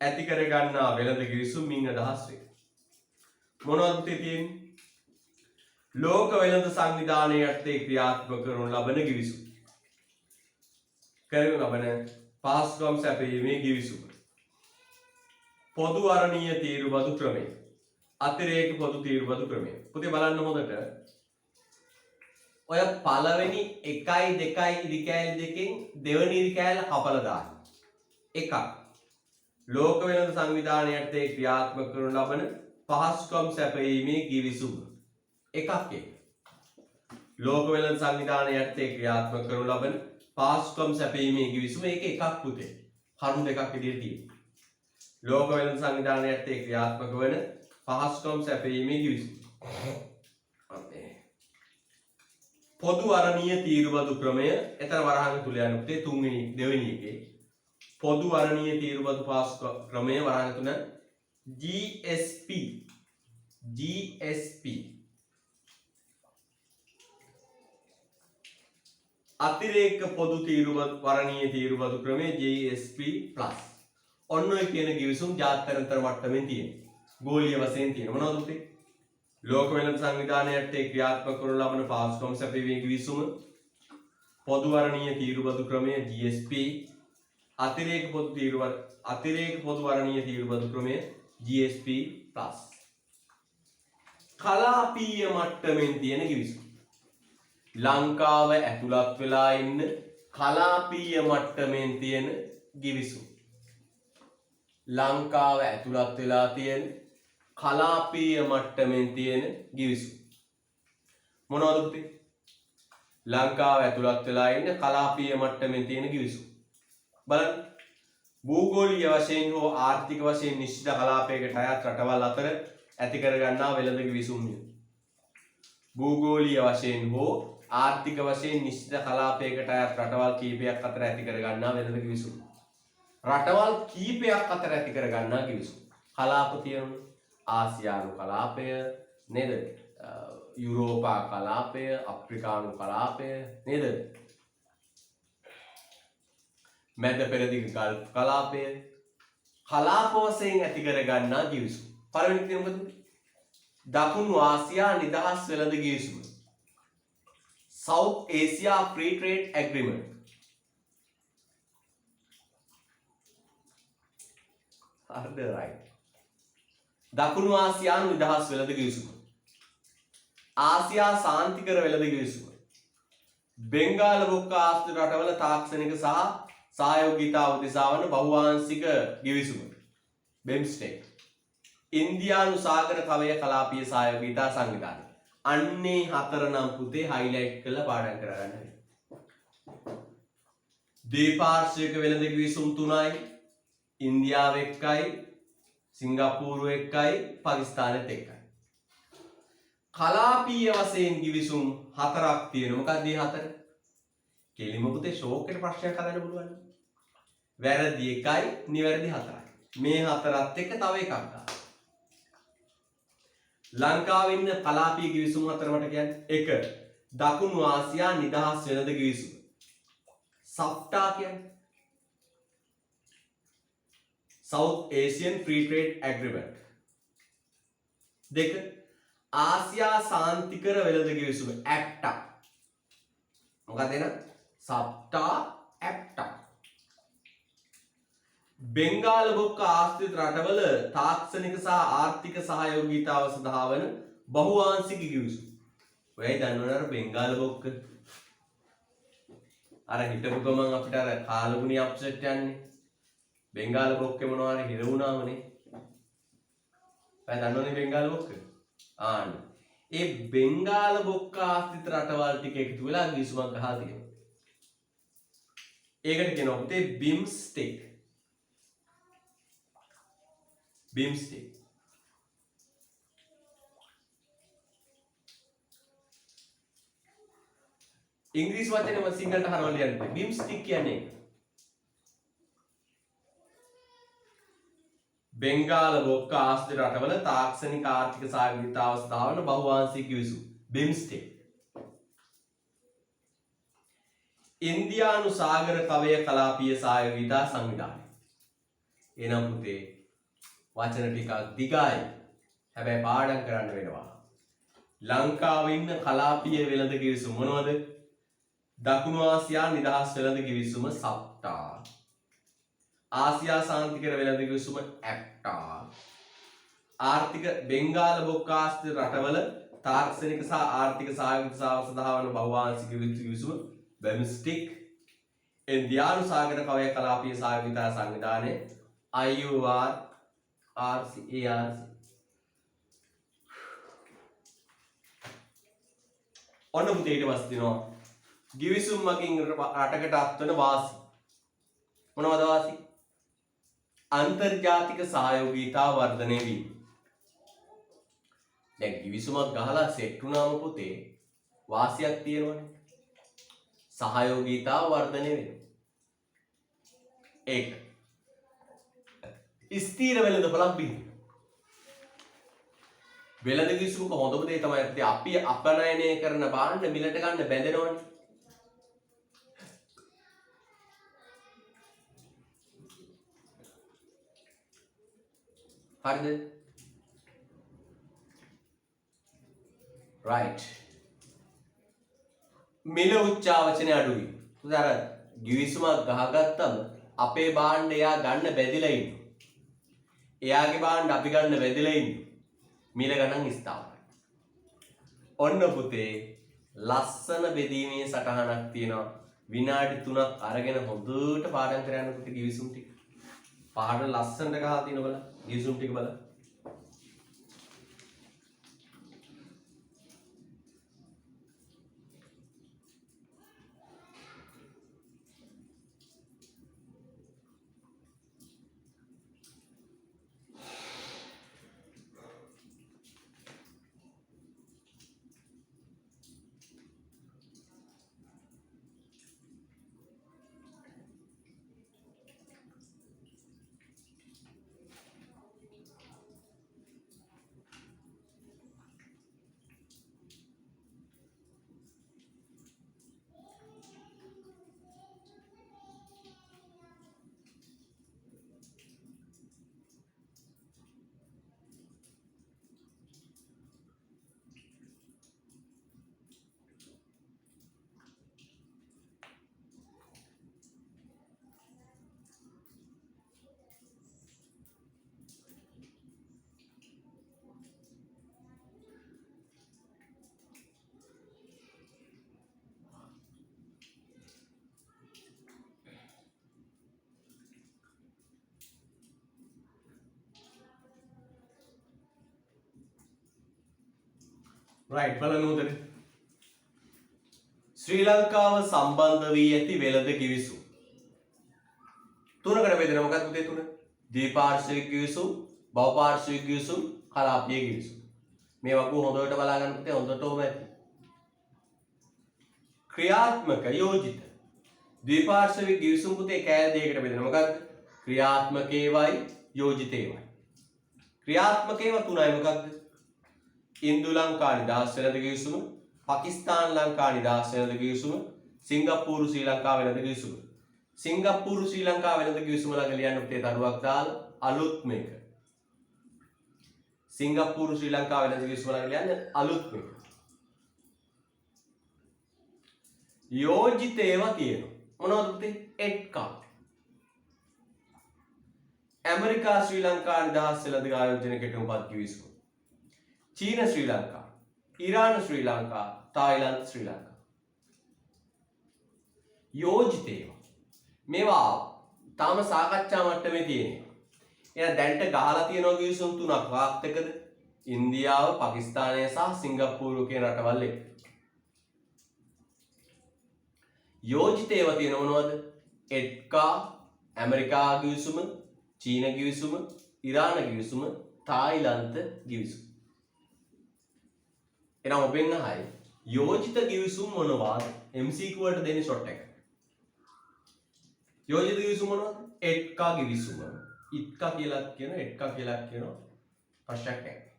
ඇති කරගන්නා වෙළඳ ගිවිසුම් මින් අදහස් වේ. මොනවද තියෙන්නේ? ලෝක වෙළඳ සංවිධානයේ යටතේ ක්‍රියාත්මක කරනු ලබන ගිවිසුම්. කරනු ලබන පහසුකම් සැපයීමේ ගිවිසුම. පොදු අරණීය තීරුබදු ක්‍රමය. අතිරේක පොදු තීරුබදු ක්‍රමය. පුතේ බලන්න හොඳට. ඔය පළවෙනි 1 2 ඉරිකෑලි දෙකෙන් දෙවෙනි ඉරිකෑල්ල කපලා දාන්න. 1. ලෝක වෙළඳ සංවිධානයේ යටතේ ක්‍රියාත්මක කරනු ලබන පහසුකම් සැපයීමේ ගිවිසුම. එකක් එක. ලෝක වෙළඳ සංවිධානයේ යටතේ ක්‍රියාත්මක කරනු ලබන පහසුකම් සැපයීමේ ගිවිසුම. ඒක එකක් පුතේ. කරුණු දෙකක් විදිහට තියෙනවා. ලෝක වෙළඳ සංවිධානයේ යටතේ ක්‍රියාත්මක වන පහසුකම් සැපයීමේ ගිවිසුම. පොදු අරණීය තීරුබදු ක්‍රමය. එතන වරහන් තුල යන පුතේ දෙවෙනි එකේ පොදු අරණීය තීරුබදු පහසුකම් ක්‍රමය වරහන් තුන GSP. අතිරේක පොදු තීරුබදු වරණීය තීරුබදු ක්‍රමය GSP+. ඔන්න ඔය කියන ගිවිසුම් ජාත්‍යන්තර මට්ටමින් තියෙනවා. ගෝලීය වශයෙන් තියෙනවා. මොනවද පුතේ? ලෝක වෙළඳ සංවිධානයේ යටතේ ක්‍රියාත්මක කරනු ලබන පහසුකම් සැපයීමේ ගිවිසුම, පොදු වරණීය තීරුබදු ක්‍රමය GSP, අතිරේක පොදු වරණීය තීරුබදු ක්‍රමය GSP+. කලාපීය මට්ටමින් තියෙන ගිවිසුම්. ලංකාව ඇතුළත් වෙලා ඉන්න කලාපීය මට්ටමින් තියෙන ගිවිසුම්. ලංකාව ඇතුළත් වෙලා තියෙන කලාපීය මට්ටමින් තියෙන ගිවිසුම්. මොනවද පුතේ? ලංකාව ඇතුළත් වෙලා ඉන්න කලාපීය මට්ටමින් තියෙන ගිවිසුම්. බලන්න. භූගෝලීය වශයෙන් හෝ ආර්ථික වශයෙන් නිශ්චිත කලාපයකට අයත් රටවල් අතර ඇති කර ගන්නා වෙළඳ ගිවිසුම්ය. භූගෝලීය වශයෙන් හෝ ආර්ථික වශයෙන් නිශ්චිත කලාපයකට අයත් රටවල් කීපයක් අතර ඇති කර ගන්නා වෙළඳ ගිවිසුම්. රටවල් කීපයක් අතර ඇති කර ගන්නා ගිවිසුම්. කලාප තියෙනවා. ආසියානු කලාපය, නේද? යුරෝපා කලාපය, අප්‍රිකානු කලාපය නේද? මැද පෙරදිග ගල්ෆ් කලාපය කලාප වශයෙන් ඇති කර ගන්නා ගිවිසුම. පළවෙනි එක මොකද? දකුණු ආසියා නිදහස් වෙළඳ ගිවිසුම. South Asia Free Trade Agreement. හරිද? right. දකුණු ආසියානු නිදහස් වෙළඳ ගිවිසුම. ආසියා සාන්තිකර වෙළඳ ගිවිසුම. බෙන්ගාල බොක්ක ආශ්‍රිත රටවල තාක්ෂණික සහ සහයෝගීතාව උදෙසා වන බහුවාංශික ගිවිසුම. BIMSTEC. ඉන්දියානු සාගර කවය කලාපීය සහයෝගීතා සංවිධානය. අන්නේ හතර නම් පුතේ හයිලයිට් කරලා පාඩම් කරගන්න වෙනවා. ද්විපාර්ශ්වික වෙළඳ ගිවිසුම් 3යි. ඉන්දියාව එක්කයි, සිංගප්පූරුව එක්කයි, පාකිස්තානෙත් එක්කයි. කලාපීය වශයෙන් ගිවිසුම් 4ක් තියෙනවා. මොකක්ද මේ 4? කෙලිම පුතේ ෂෝක් එකට ප්‍රශ්නයක් හදන්න පුළුවන්. වැරදි 1යි, නිවැරදි 4යි. මේ 4ත් එක්ක තව එකක් ගන්න. ලංකාවේ ඉන්න කලාපීය ගිවිසුම් 4 මට කියන්නේ 1. දකුණු ආසියා නිදහස් වෙළඳ ගිවිසුම. SAFTA කියන්නේ South Asian Free Trade Agreement. 2. ආසියා සාන්තිකර වෙළඳ ගිවිසුම ACTA. මොකක්ද එන? SAFTA ACTA. බෙන්ගාල බොක්ක ආශ්‍රිත රටවල තාක්ෂණික සහ ආර්ථික සහයෝගීතාව සඳහා වන බහුවාංශික ගිවිසුම. ඔයයි දන්නවනේ අර බෙන්ගාල බොක්ක. අර හිටපු ගමන් අපිට අර කාලගුණී අප්සෙට් යන්නේ. බෙන්ගාල බොක්කේ මොනවා හරි හිර වුණාමනේ. ඔය දන්නවනේ බෙන්ගාල බොක්ක. ආන්න. ඒ බෙන්ගාල බොක්ක ආශ්‍රිත රටවල් ටික එකතු වෙලා ගිවිසුමක් ගහලා තියෙනවා. ඒකට කියනවා පුතේ BIMSTEC. BIMSTEC. ඉංග්‍රීසි වචනේම සිංහලට හරවලා ලියන්න. BIMSTEC කියන්නේ බෙන්ගාල බොක්ක ආශ්‍රිත රටවල තාක්ෂණික ආර්ථික සහයෝගීතාව සඳහා වන බහුවාංශික ගිවිසුම. BIMSTEC. ඉන්දියානු සාගර කවය කලාපීය සහයෝගීතා සංවිධානය. එනම් පුතේ වචන ටිකක් දිගයි. හැබැයි පාඩම් කරන්න වෙනවා. ලංකාවේ ඉන්න කලාපීය වෙළඳ ගිවිසුම මොනවද? දකුණු ආසියා නිදහස් වෙළඳ ගිවිසුම SAFTA. ආසියා සාන්තිකර වෙළඳ ගිවිසුම ACTA. ආර්ථික බෙන්ගාල බොක්ක ආශ්‍රිත රටවල තාක්ෂණික සහ ආර්ථික සහයෝගීතාව සඳහා වන බහුවාංශික ගිවිසුම BIMSTEC. ඉන්දියානු සාගර කවය කලාපීය සහයෝගීතා සංවිධානය IUR. ඔන්න පුතේ ඊට පස්සේ දිනවා ගිවිසුම් මගින් රටකට අත්වන වාසි. මොනවද වාසි? අන්තර්ජාතික සහයෝගීතා වර්ධනය වීම. දැන් ගිවිසුමක් ගහලා සෙට් වුණාම පුතේ වාසියක් තියෙනවනේ. සහයෝගීතා වර්ධනය වෙනවා. ඒක ස්ථීර වෙළඳ පොලක් බිහි. වෙළඳ ගිවිසුමක හොඳම දේ තමයි අපි අපනයනය කරන භාණ්ඩ මිලට ගන්න බැඳෙනවනේ. හරිද? right. මිල උච්චාවචනය අඩුයි. උදාර ගිවිසුමක් ගහගත්තම අපේ භාණ්ඩ එයා ගන්න බැඳිලා ඉන්නවා. එයාගේ භාණ්ඩ අපි ගන්න බැඳිලා ඉන්නවා. මිල ගණන් ස්ථාවරයි. ඔන්න පුතේ ලස්සන බෙදීමේ සටහනක් තියෙනවා. විනාඩි 3ක් අරගෙන හොඳට පාඩම් කරන්න පුතේ ගිවිසුම් ටික. පාඩම ලස්සනට ගහලා තියෙන බලන්න. ගිවිසුම් ටික බලන්න. right බලන්න උදේ ශ්‍රී ලංකාව සම්බන්ධ වී ඇති වෙළඳ කිවිසුම් තුනකට බෙදෙනවා. මොකක්ද පුතේ තුන? ද්විපාර්ශ්වික කිවිසුම්, බහුපාර්ශ්වික කිවිසුම්, කලාපීය කිවිසුම්. මේ වගේ හොඳට බලා ගන්න පුතේ හොඳටම ඇති. ක්‍රියාත්මක යෝජිත ද්විපාර්ශ්වික කිවිසුම් පුතේ කෑලි දෙකකට බෙදෙනවා. මොකක්ද? ක්‍රියාත්මක ඒවායි යෝජිත ඒවායි. ක්‍රියාත්මක ඒවා තුනයි. මොකක්ද? ඉන්දු ලංකා නිදහස් වෙළඳ කිවිසුම, පාකිස්තාන් ලංකා නිදහස් වෙළඳ කිවිසුම, සිංගප්පූරු ශ්‍රී ලංකා වෙළඳ කිවිසුම. සිංගප්පූරු ශ්‍රී ලංකා වෙළඳ කිවිසුම ළඟ ලියන්න පුතේ තරුවක් දාලා අලුත් මේක. සිංගප්පූරු ශ්‍රී ලංකා වෙළඳ කිවිසුම ළඟ ලියන්න අලුත් මේක. යෝජිත ඒවා තියෙනවා. මොනවද පුතේ? එක්කා. ඇමරිකා ශ්‍රී ලංකා නිදහස් වෙළඳ ආයෝජන කෙටුම්පත් කිවිසුම. චීන ශ්‍රී ලංකා, ඉරාන ශ්‍රී ලංකා, තායිලන්ත ශ්‍රී ලංකා. යෝජිත ඒවා. මේවා තාම සාකච්ඡා මට්ටමේ තියෙනවා. එහෙනම් දැන්ට ගහලා තියෙනවා කිවිසුම් තුනක්. වාක්‍යකද? ඉන්දියාව, පාකිස්තානය සහ සිංගප්පූරු කියන රටවල් එක්ක. යෝජිත ඒවා තියෙන මොනවද? එඩ්කා, ඇමරිකා කිවිසුම, චීන කිවිසුම, ඉරාන කිවිසුම, තායිලන්ත කිවිසුම. එහෙනම් ඔබෙන් අහයි යෝජිත කිවිසුම් මොනවාද? MCQ වලට දෙන්නේ ෂොට් එක. යෝජිත කිවිසුම මොනවද? එඩ්කා කිවිසුම. ඉත්කා කියලා කියනවා, එඩ්කා කියලා කියනවා. ප්‍රශ්නයක් නැහැ.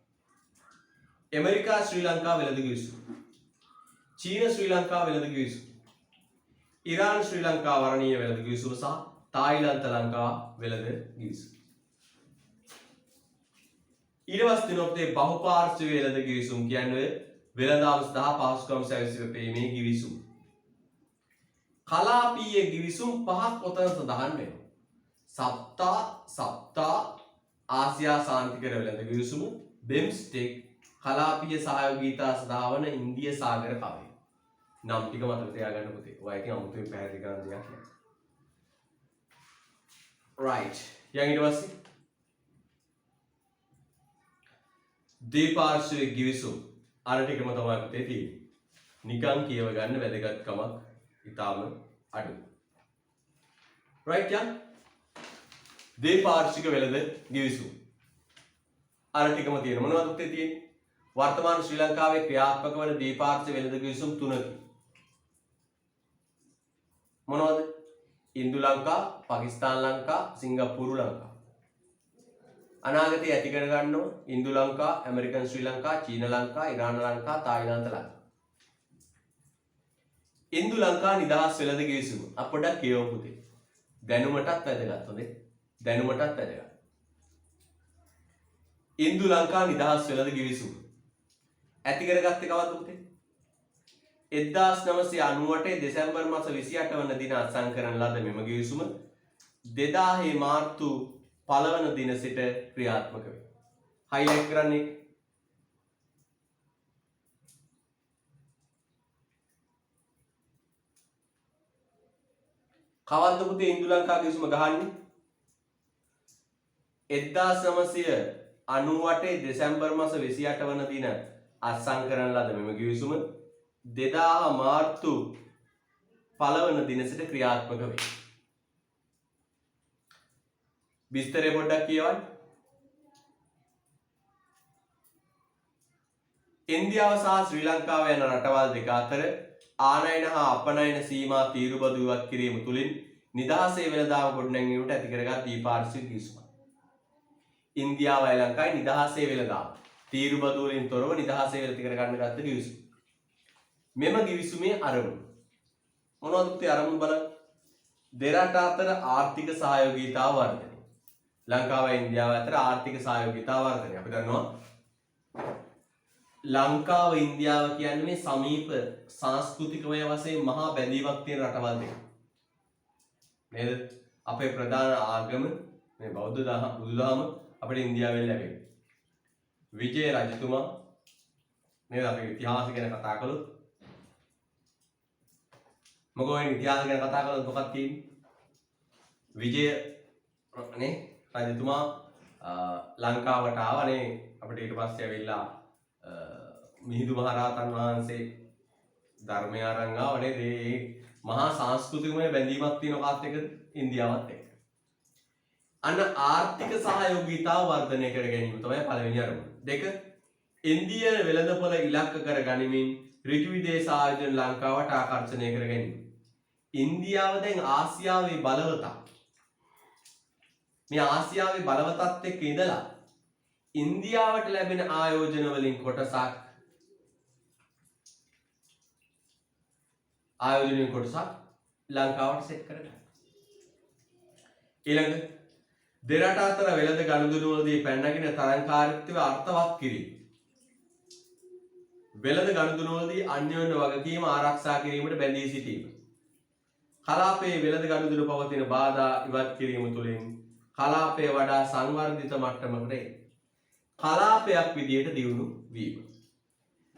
ඇමරිකා ශ්‍රී ලංකා වෙළඳ කිවිසුම. චීන ශ්‍රී ලංකා වෙළඳ කිවිසුම. ඉරාන ශ්‍රී ලංකා වරණීය වෙළඳ කිවිසුම සහ තායිලන්ත ලංකා වෙළඳ කිවිසුම. ඊට පස්සේ තියෙනවා බහුපාර්ශ්වික වෙළඳ කිවිසුම් කියන්නේ වෙළඳාම් සඳහා පහසුකම් සැලසීමේ කිවිසුම්. කලාපීය කිවිසුම් පහක් ඔතන සඳහන් වෙනවා. සප්තා ආසියා සාන්තිකර වෙළඳ කිවිසුම, බෙම්ස්ටෙක්, කලාපීය සහයෝගීතා සඳහා වන ඉන්දිය සාගර කවය. නම් ටික මතක තියාගන්න පුතේ. ඔය ඉතින් අමුතුවෙන් පැහැදිලි කරන්න දෙයක් නෑ. right. ඊට පස්සේ ද්විපාර්ශ්වික කිවිසුම් අර ටිකම තමයි පුතේ තියෙන්නේ. නිකන් කියව ගන්න වැදගත්කමක් ඉතාම අඩුයි. right යන් ද්විපාර්ශ්වික වෙළඳ කිවිසුම් අර ටිකම තියෙන මොනවද පුතේ තියෙන්නේ? වර්තමාන ශ්‍රී ලංකාවේ ක්‍රියාත්මක වන ද්විපාර්ශ්වික වෙළඳ කිවිසුම් තුනකි. මොනවද? ඉන්දු ලංකා, පාකිස්තාන් ලංකා, සිංගප්පූරු ලංකා. අනාගතයේ ඇති කර ගන්නවා ඉන්දු ලංකා, ඇමරිකන් ශ්‍රී ලංකා, චීන ලංකා, ඉරාන ලංකා, තායිලන්ත ලංකා. ඉන්දු ලංකා නිදහස් වෙළඳ කිවිසුම අපොඩක් කියවමු පුතේ. දැනුමටත් වැදගත් හොඳේ. දැනුමටත් වැදගත්. ඉන්දු ලංකා නිදහස් වෙළඳ කිවිසුම ඇති කරගත්තේ කවද්ද පුතේ? 1998 දෙසැම්බර් මාස 28 වන දින අත්සන් කරන ලද මෙම කිවිසුම 2000 මාර්තු 1 වන දින සිට ක්‍රියාත්මක වේ. හයිලයිට් කරන්නේ කවද්ද පුතේ ඉන්දු ලංකා කිවිසුම ගහන්නේ? 1998 දෙසැම්බර් මාස 28 වන දින අත්සන් කරන ලද මෙම කිවිසුම 2000 මාර්තු 1 වන දින සිට ක්‍රියාත්මක වේ. විස්තරය පොඩ්ඩක් කියවන්න. ඉන්දියාව සහ ශ්‍රී ලංකාව යන රටවල් දෙක අතර ආනයන හා අපනයන සීමා තීරුබදු ඉවත් කිරීම තුළින් නිදහසේ වෙළඳාම ගොඩනැංවීමට ඇති කරගත් ද්විපාර්ශ්වික කිවිසුමක්. ඉන්දියාවයි ලංකාවයි නිදහසේ වෙළඳාම තීරුබදු වලින් තොරව නිදහසේ වෙළඳ කරගන්න ගත්ත කිවිසුම. මෙම කිවිසුමේ අරමුණ මොනවද පුතේ? අරමුණ බලන්න. දෙරට අතර ආර්ථික සහයෝගීතාව වර්ධනය. ලංකාවයි ඉන්දියාව අතර ආර්ථික සහයෝගීතාව වර්ධනය. අපි දන්නවා ලංකාව ඉන්දියාව කියන්නේ මේ සමීප සංස්කෘතිකමය වශයෙන් මහා බැඳීමක් තියෙන රටවල් දෙක. නේද? අපේ ප්‍රධාන ආගම මේ බෞද්ධ බුදුදහම අපිට ඉන්දියාවෙන් ලැබෙන්නේ. විජය රජතුමා නේද? අපි ඉතිහාසය ගැන කතා කළොත් මොකෝ වෙන ඉතිහාසය ගැන කතා කළොත් මොකක්ද තියෙන්නේ? විජය නේ රජතුමා ලංකාවට ආවනේ. අපිට ඊට පස්සේ ඇවිල්ලා මිහිඳු මහරහතන් වහන්සේ ධර්මය අරන් ආවනේ ඒ මහා සංස්කෘතිකමය බැඳීමක් තියෙන කාත් එක්කද ඉන්දියාවත් එක්ක. අන්න ආර්ථික සහයෝගීතාව වර්ධනය කර ගැනීම තමයි පළවෙනි අරමුණ. දෙක ඉන්දියානු වෙළඳපොළ ඉලක්ක කර ගනිමින් ඍජු විදේශ ආයෝජන ලංකාවට ආකර්ෂණය කර ගැනීම. ඉන්දියාව දැන් ආසියාවේ බලවතක්. මේ ආසියාවේ බලවතත් එක්ක ඉඳලා ඉන්දියාවට ලැබෙන ආයෝජන වලින් කොටසක් ලංකාවට සෙට් කරගන්න. ඊළඟ දෙරට අතර වෙළඳ ගනුදෙනුවලදී පැනනගින තරංකාරීත්වය අර්ථවත් කිරීම. වෙළඳ ගනුදෙනුවලදී අන්‍යෝන්‍ය වගකීම ආරක්ෂා කිරීමට බැඳී සිටීම. කලාපයේ වෙළඳ ගනුදෙනු පවතින බාධා ඉවත් කිරීම තුළින් කලාපය වඩා සංවර්ධිත මට්ටමකට එයි. කලාපයක් විදියට දියුණු වීම.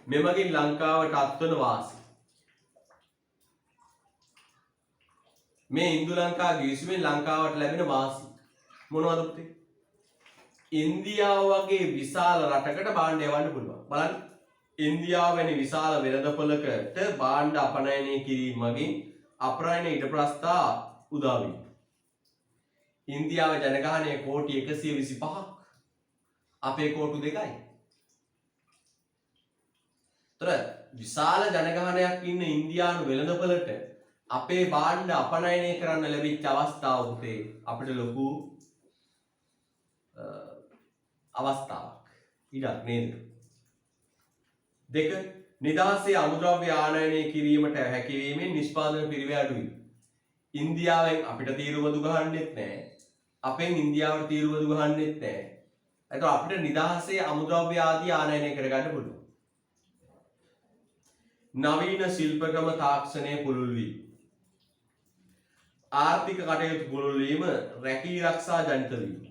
මෙමගින් ලංකාවට අත්වන වාසි. මේ ඉන්දු ලංකා ගිවිසුමෙන් ලංකාවට ලැබෙන වාසි මොනවද පුතේ? ඉන්දියාව වගේ විශාල රටකට භාණ්ඩ යවන්න පුළුවන්. බලන්න. ඉන්දියාව වැනි විශාල වෙළඳපොළකට භාණ්ඩ අපනයනය කිරීම මගින් අප්‍රායන ඉඩ ප්‍රස්ථා උදා වීම. ඉන්දියාව ජනගහනය කෝටි 125ක්. අපේ කෝටු 2යි. තොර විශාල ජනගහනයක් ඉන්න ඉන්දියානු වෙළඳපොළට අපේ භාණ්ඩ අපනයනය කරන්න ලැබිච්ච අවස්ථාව පුතේ අපිට ලොකු අවස්ථාවක්. ඉඩක් නේද? දෙක නිදහසේ අමුද්‍රව්‍ය ආනයනය කිරීමට හැකියවීමෙන් නිෂ්පාදන පිරිවැය අඩුයි. ඉන්දියාවෙන් අපිට තීරුවදු ගහන්නෙත් නැහැ. අපෙන් ඉන්දියාවට තීරුවදු ගහන්නෙත් නැහැ. ඒතකොට අපිට නිදහසේ අමුද්‍රව්‍ය ආදී ආනයනය කරගන්න පුළුවන්. නවීන ශිල්පකම තාක්ෂණය පුළුල් වීම. ආර්ථික කටයුතු පුළුල් වීම රැකී ආරක්ෂා ජනිත වීම.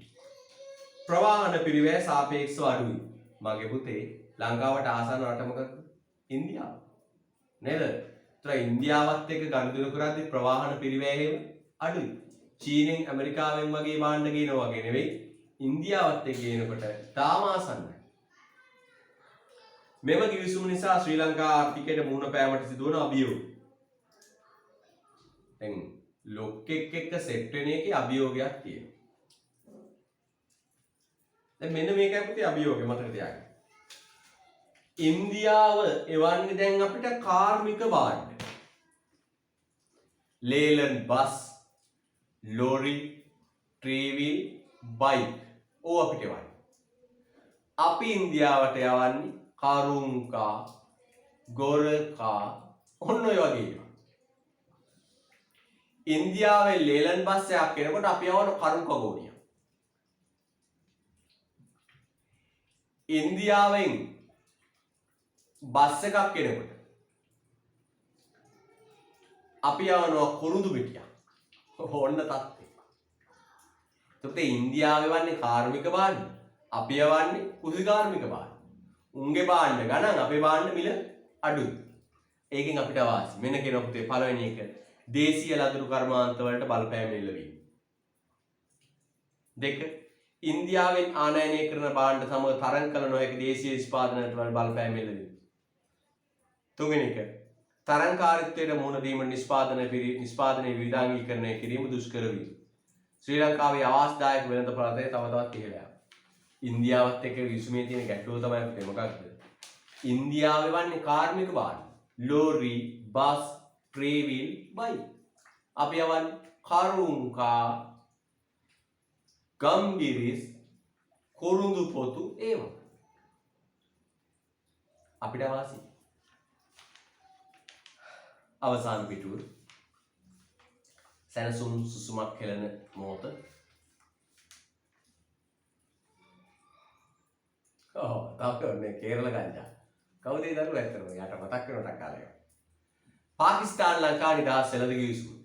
ප්‍රවාහන පිරිවැය සාපේක්ෂව අඩුයි. මගේ පුතේ ලංකාවට ආසන්න රට මොකක්ද? ඉන්දියාව. නේද? ඒතර ඉන්දියාවත් එක්ක ගනුදෙනු කරද්දී ප්‍රවාහන පිරිවැය අඩුයි. චීනෙන් ඇමරිකාවෙන් වගේ භාණ්ඩ ගේනවා වගේ නෙවෙයි. ඉන්දියාවත් එක්ක ගේනකොට තාම ආසන්නයි. මෙම කිවිසුම නිසා ශ්‍රී ලංකා ආර්ථිකයට මුහුණ පෑමට සිදුවන අභියෝග. දැන් ලොක්කෙක් එක්ක සෙට් වෙන එකේ අභියෝගයක් තියෙනවා. දැන් මෙන්න මේකයි පුතේ අභියෝගය මතක තියාගන්න. ඉන්දියාව එවන්නේ දැන් අපිට කාර්මික භාණ්ඩ. ලේලන් බස්, ලෝරි, ට්‍රේවිල්, බයික් ඕව අපිට එවන්නේ. අපි ඉන්දියාවට යවන්නේ කරුංකා, ගොරකා ඔන්න ඔය වගේ ඒවා. ඉන්දියාවේ ලේලන් බස් එකක් එනකොට අපි යවන කරුංකා ගෝනිය. ඉන්දියාවෙන් බස් එකක් එනකොට අපි යවනවා කුරුඳු පිටියක්. ඕන්න තත්ත්වය. එතකොට ඉන්දියාවේ වන්නේ කාර්මික භාණ්ඩ. අපි යවන්නේ කුසි කාර්මික භාණ්ඩ. උන්ගේ භාණ්ඩ ගණන් අපේ භාණ්ඩ මිල අඩුයි. ඒකෙන් අපිට වාසි. මෙන්න කියන පුතේ පළවෙනි එක දේශීය ලදරු කර්මාන්ත වලට බලපෑම එල්ලවීම. දෙක ඉන්දියාවෙන් ආනයනය කරන භාණ්ඩ සමග තරඟ කළ නොහැකි දේශීය නිෂ්පාදනයට බලපෑම එල්ලවීම. තුන්වෙනි එක තරංකාරීත්වයට මුහුණ දීම නිෂ්පාදනයේ විවිධාංගීකරණය කිරීම දුෂ්කර වීම. ශ්‍රී ලංකාවේ අවාස්දායක වෙළඳ පළාතේ තව තවත් ඉහළ යාම. ඉන්දියාවත් එක්ක විසුමේ තියෙන ගැටලුව තමයි මොකක්ද? ඉන්දියාවේ වන්නේ කාර්මික භාණ්ඩ. Lorry, bus, three wheel, bike. අපි යවන්නේ කරුංකා, ගම්බිරිස්, කුරුඳු පොතු ඒවා. අපිට වාසි. අවසාන පිටුව සැනසුම් සුසුමක් හෙළන මොහොත. තාප්පේ කේරළ ගංජා. කවුද ඒ දරුවා ඇත්තටම යාට මතක් වෙනට කාලයක්. පාකිස්තාන ලංකා නිදහස් වෙළඳ කිවිසුම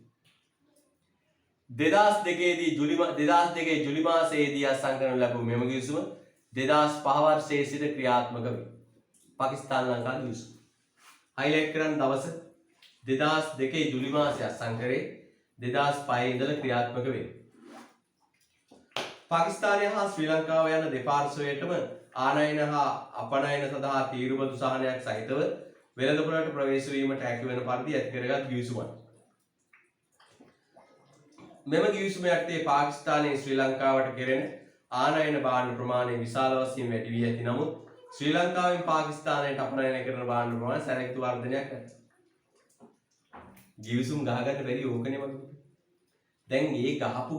2002 ජුලි මාසයේදී අත්සන් කරනු ලැබූ මෙම කිවිසුම 2005 වර්ෂයේ සිට ක්‍රියාත්මක වේ. පාකිස්තාන ලංකා කිවිසුම. හයිලයිට් කරන දවස 2002 ජුලි මාසයේ අත්සන් කරේ 2005 ඉඳලා ක්‍රියාත්මක වේ. පාකිස්තානය හා ශ්‍රී ලංකාව යන දෙපාර්ශ්වයටම ආනයන හා අපනයන සඳහා තීරුබදු සහනයක් සහිතව වෙළඳපොළට ප්‍රවේශ වීමට හැකි වෙන පරිදි ඇති කරගත් ගිවිසුමක්. මෙම ගිවිසුම යටතේ පාකිස්තානයේ ශ්‍රී ලංකාවට කෙරෙන ආනයන භාණ්ඩ ප්‍රමාණය විශාල වශයෙන් වැඩි වී ඇති නමුත් ශ්‍රී ලංකාවෙන් පාකිස්තානයට අපනයන කරන භාණ්ඩ ප්‍රමාණය සැලකිලි වර්ධනයක් නැත. ගිවිසුම් ගහගන්න බැරි ඕකනේ මම. දැන් මේ ගහපු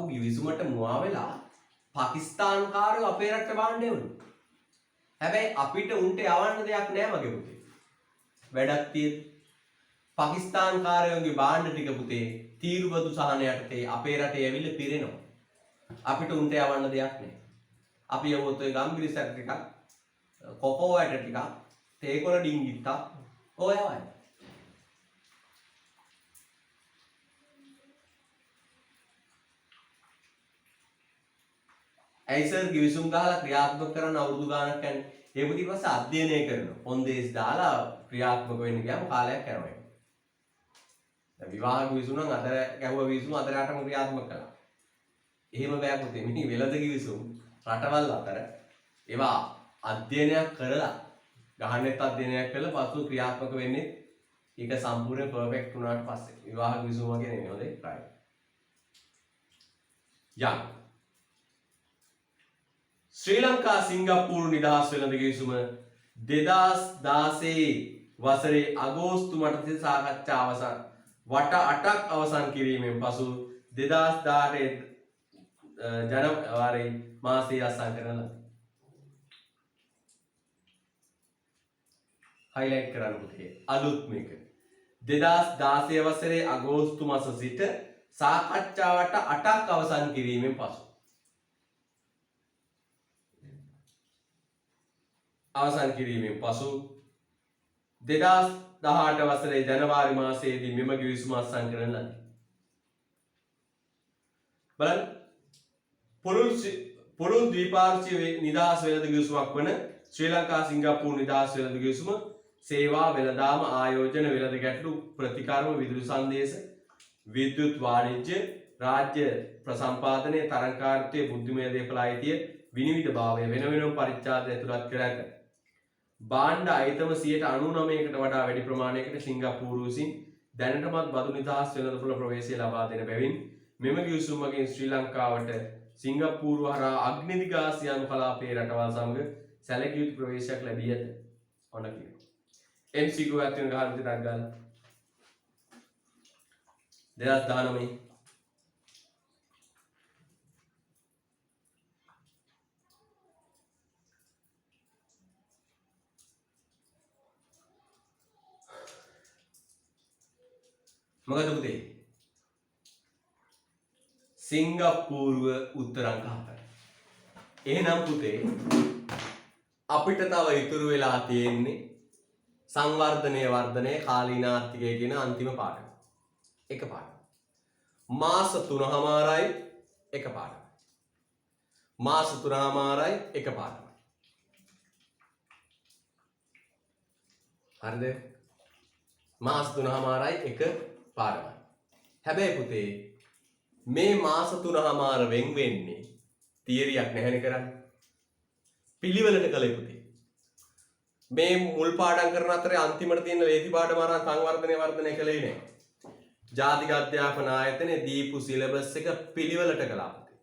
ගිවිසුමට මුවා වෙලා පාකිස්තාන්කාරයෝ අපේ රටට භාණ්ඩ එවලු. හැබැයි අපිට උන්ට යවන්න දෙයක් නෑ මගේ පුතේ. වැඩක් තියෙද? පාකිස්තාන්කාරයෝගේ භාණ්ඩ ටික පුතේ තීරුබදු සහන යටතේ අපේ රටේ ඇවිල්ලා පිරෙනවා. අපිට උන්ට යවන්න දෙයක් නෑ. අපි යවුවොත් ඔය ගම්බිරිසක් ටිකක්, කොකෝ වැට ටිකක්, තේකොළ ඩිංගිත්තක් ඔය යවයි. ඇයිසර් ගිවිසුම් ගහලා ක්‍රියාත්මක කරන්න අවුරුදු ගාණක් යන්නේ. ඒක ඊට පස්සේ අධ්‍යයනය කරනවා. පොන්දේස් දාලා ක්‍රියාත්මක වෙන්න ගියාම කාලයක් යනවා. දැන් විවාහ ගිවිසුම් නම් අතර ගැහුව ගිවිසුම් අතරටම ක්‍රියාත්මක කළා. එහෙම බෑ පුතේ. මේ වෙළඳ ගිවිසුම් රටවල් අතර ඒවා අධ්‍යයනයක් කරලා ගහන්නෙත් අධ්‍යයනයක් කළා පසු ක්‍රියාත්මක වෙන්නේ ඒක සම්පූර්ණ පර්ෆෙක්ට් වුණාට පස්සේ. විවාහ ගිවිසුම වගේ නෙමෙයි හොඳේ. රයිට්. යම් ශ්‍රී ලංකා සිංගප්පූරු නිදහස් වෙළඳ ගිවිසුම 2016 වසරේ අගෝස්තු මටතේ සාකච්ඡා අවසන් වට 8ක් අවසන් කිරීමෙන් පසු 2018 ජනවාරි මාසයේ අවසන් කරන ලදී. highlight කරන්න පුතේ අලුත් මේක 2016 වසරේ අගෝස්තු මාස සිට සාකච්ඡා වට 8ක් අවසන් කිරීමෙන් පසු අවසන් කිරීමෙන් පසු 2018 වසරේ ජනවාරි මාසයේදී මෙම ගිවිසුම අවසන් කරන ලදී. බලන්න පුළුල් ද්වීපාර්ශ්වීය නිදහස් වෙළඳ ගිවිසුමක් වන ශ්‍රී ලංකා සිංගප්පූරු නිදහස් වෙළඳ ගිවිසුම සේවා වෙළඳාම ආයෝජන වෙළඳ ගැටළු ප්‍රතිකර්ම විදුලි සංදේශ විද්‍යුත් වාණිජ්‍ය රාජ්‍ය ප්‍රසම්පාදනයේ තරංකාරීත්වයේ බුද්ධිමය දේපල අයිතිය විනිවිද භාවය වෙන වෙනම පරිච්ඡාද ඇතුළත් කර ඇත. භාණ්ඩ අයිතම 99%කට වඩා වැඩි ප්‍රමාණයකට සිංගප්පූරු විසින් දැනටමත් බදු නිදහස් වෙළඳපොළ ප්‍රවේශය ලබා දෙන බැවින් මෙම ගිවිසුම මගින් ශ්‍රී ලංකාවට සිංගප්පූරු හරහා අග්නිදිග ආසියානු කලාපයේ රටවල් සමග සැලකිය යුතු ප්‍රවේශයක් ලැබී ඇත. ඔන්න කියනවා. MCQ එකක් තියෙන ගහන විතරක් ගන්න. 2019 මොකද පුතේ? සිංගප්පූරුව උත්තරංක 4. එහෙනම් පුතේ අපිට තව ඉතුරු වෙලා තියෙන්නේ සංවර්ධනය වර්ධනය කාලීන ආර්ථිකය කියන අන්තිම පාඩම. එක පාඩම. මාස 3මාරයි එක පාඩම. මාස 3මාරයි එක පාඩම. හරිද? මාස 3මාරයි එක පාඩමයි. හැබැයි පුතේ මේ මාස 3මාර වෙන් වෙන්නේ තියරියක් නැහැනේ කරන්නේ. පිළිවෙලට කළේ පුතේ. මේ මුල් පාඩම් කරන අතරේ අන්තිමට තියෙන ලේසි පාඩම අරන් සංවර්ධනය වර්ධනය කළේ නෑ. ජාතික අධ්‍යාපන ආයතනයේ දීපු සිලබස් එක පිළිවෙලට කළා පුතේ.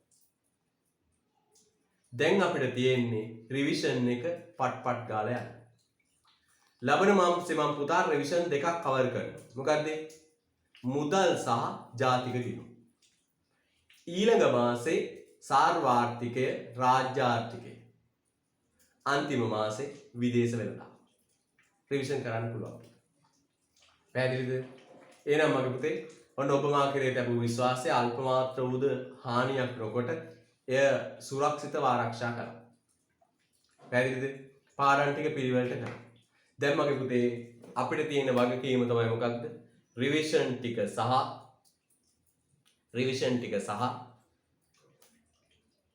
දැන් අපිට තියෙන්නේ රිවිෂන් එක පට් ගාලා යන්න. ලබන මාසෙ මම පුතා රිවිෂන් දෙකක් කවර් කරනවා. මොකද්ද? මුදල් සහ ජාතික ගිණුම්. ඊළඟ මාසේ සාර්වාර්ථිකය රාජ්‍ය ආර්ථිකය. අන්තිම මාසේ විදේශ වෙළඳාම. රිවිෂන් කරන්න පුළුවන්. පැහැදිලිද? එහෙනම් මගේ පුතේ ඔන්න ඔබ මා කෙරේ තිබූ විශ්වාසය අල්ප මාත්‍ර වූද හානියක් නොකොට එය සුරක්ෂිතව ආරක්ෂා කරා. පැහැදිලිද? පාඩම් ටික පිළිවෙලට කරා. දැන් මගේ පුතේ අපිට තියෙන වගකීම තමයි මොකක්ද? රිවිෂන් ටික සහ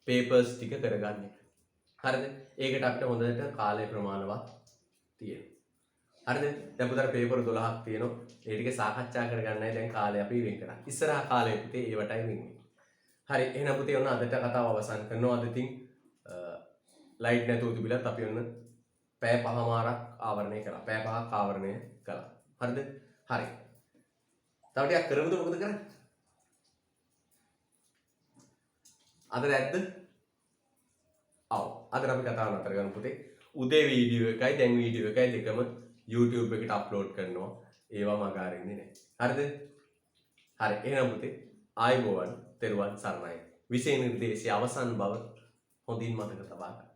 පේපර්ස් ටික කරගන්න එක. හරිද? ඒකට අපිට හොඳට කාලය ප්‍රමාණවත් තියෙනවා. හරිද? දැන් පුතේ පේපර් 12ක් තියෙනවා. ඒ ටික සාකච්ඡා කරගන්නයි දැන් කාලය අපි වෙන් කරන්නේ. ඉස්සරහා කාලේ පුතේ ඒවටයි වෙන්නේ. හරි එහෙනම් පුතේ ඔන්න අදට කතාව අවසන් කරනවා. අද ඉතින් ලයිට් නැතුව තිබිලත් අපි ඔන්න පැය 5මාරක් ආවරණය කළා. පැය 5ක් ආවරණය කළා. හරිද? හරි. තව ටිකක් කරමුද මොකද කරන්නේ? අද නැද්ද? ඔව්. අද අපි කතාව නතර කරමු පුතේ. උදේ වීඩියෝ එකයි දැන් වීඩියෝ එකයි දෙකම YouTube එකට අප්ලෝඩ් කරනවා. ඒවා මග අරින්නේ නැහැ. හරිද? හරි. එහෙනම් පුතේ ආයුබෝවන් තෙරුවන් සරණයි. විෂය නිර්දේශයේ අවසන් බව හොඳින් මතක තබා ගන්න.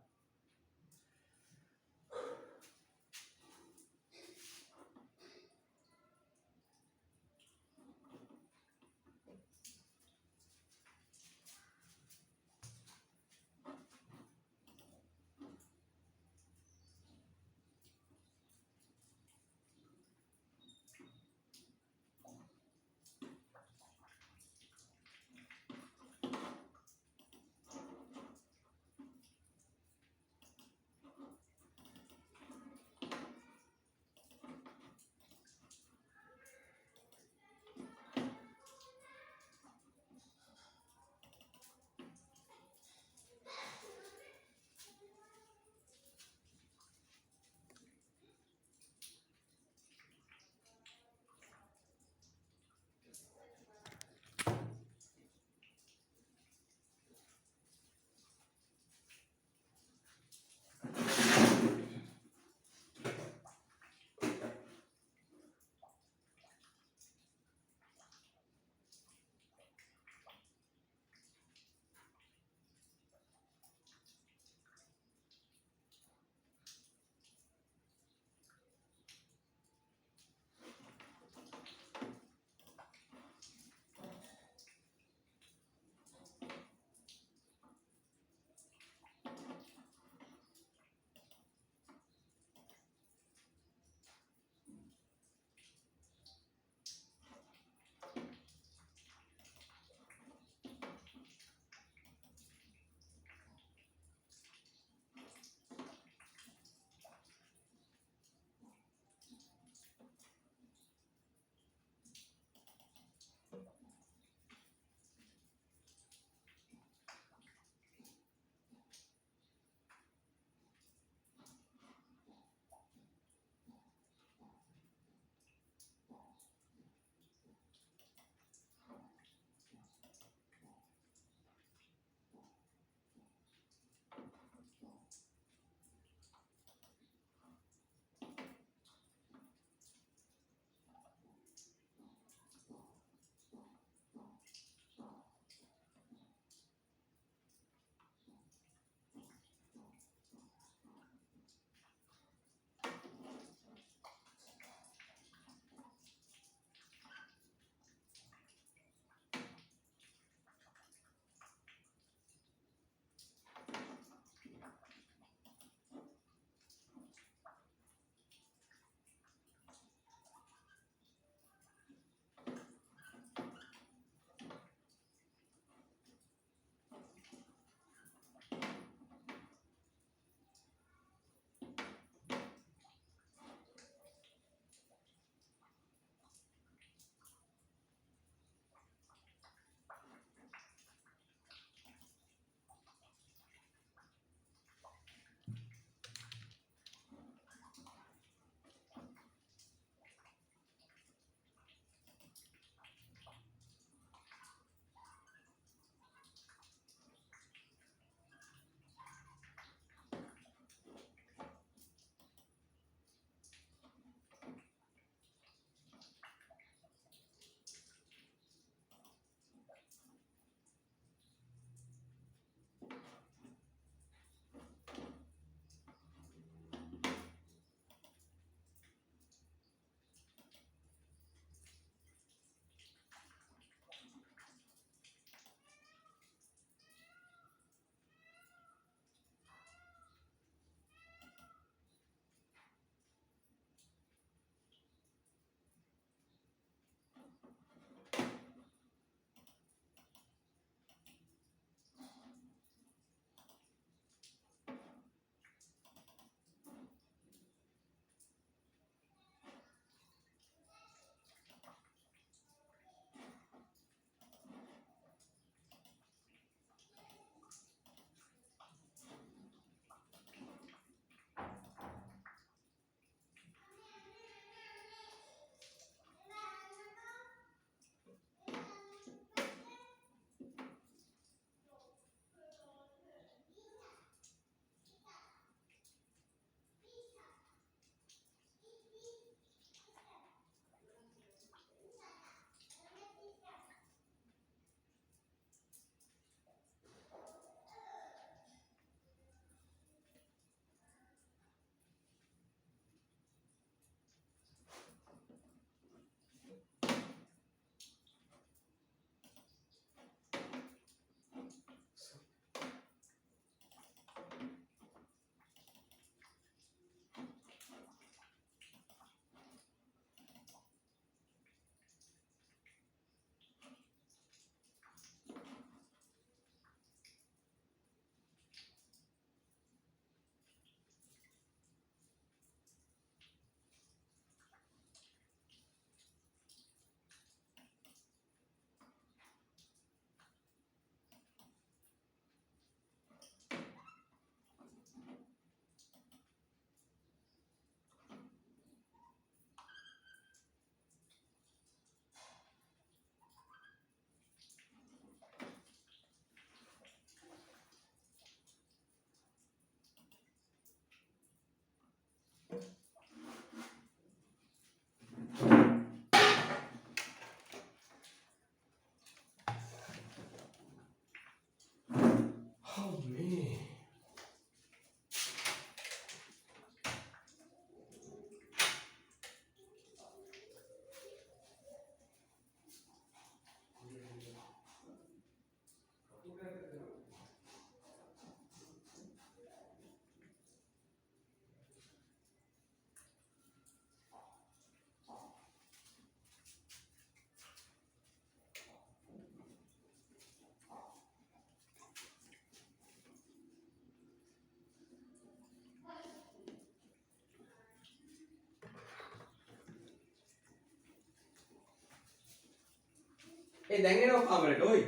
දැන් එනවා කාමරේට ඔයි.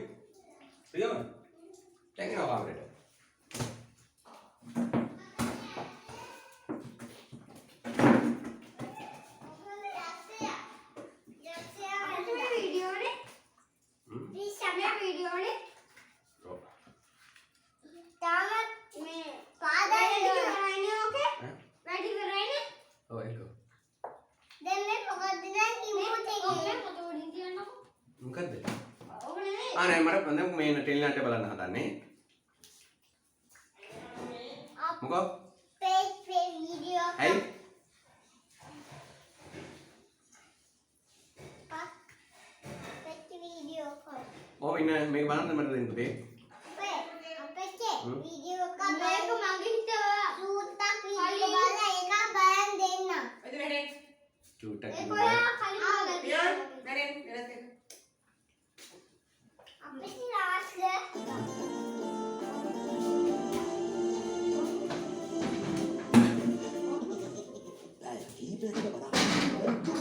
ප්‍රියම. දැන් එනවා කාමරේට. මොකද්ද? නෑ මට දැන් මේ ටෙලි නාට්‍ය බලන්න හදන්නේ. මොකෝ? Fake video. ඇයි? Fake video call. ඔව් ඉන්න මේක බලන්න මට දෙන්න පුතේ. Video call. මේක මගේ හිතවා. සූට්ටක් video බලලා ඒක බලන් දෙන්න. චූටක් ඒක ඉන්න බෑ. ඔයා කලින් බලලා. Biar, Raden, beres. අපේ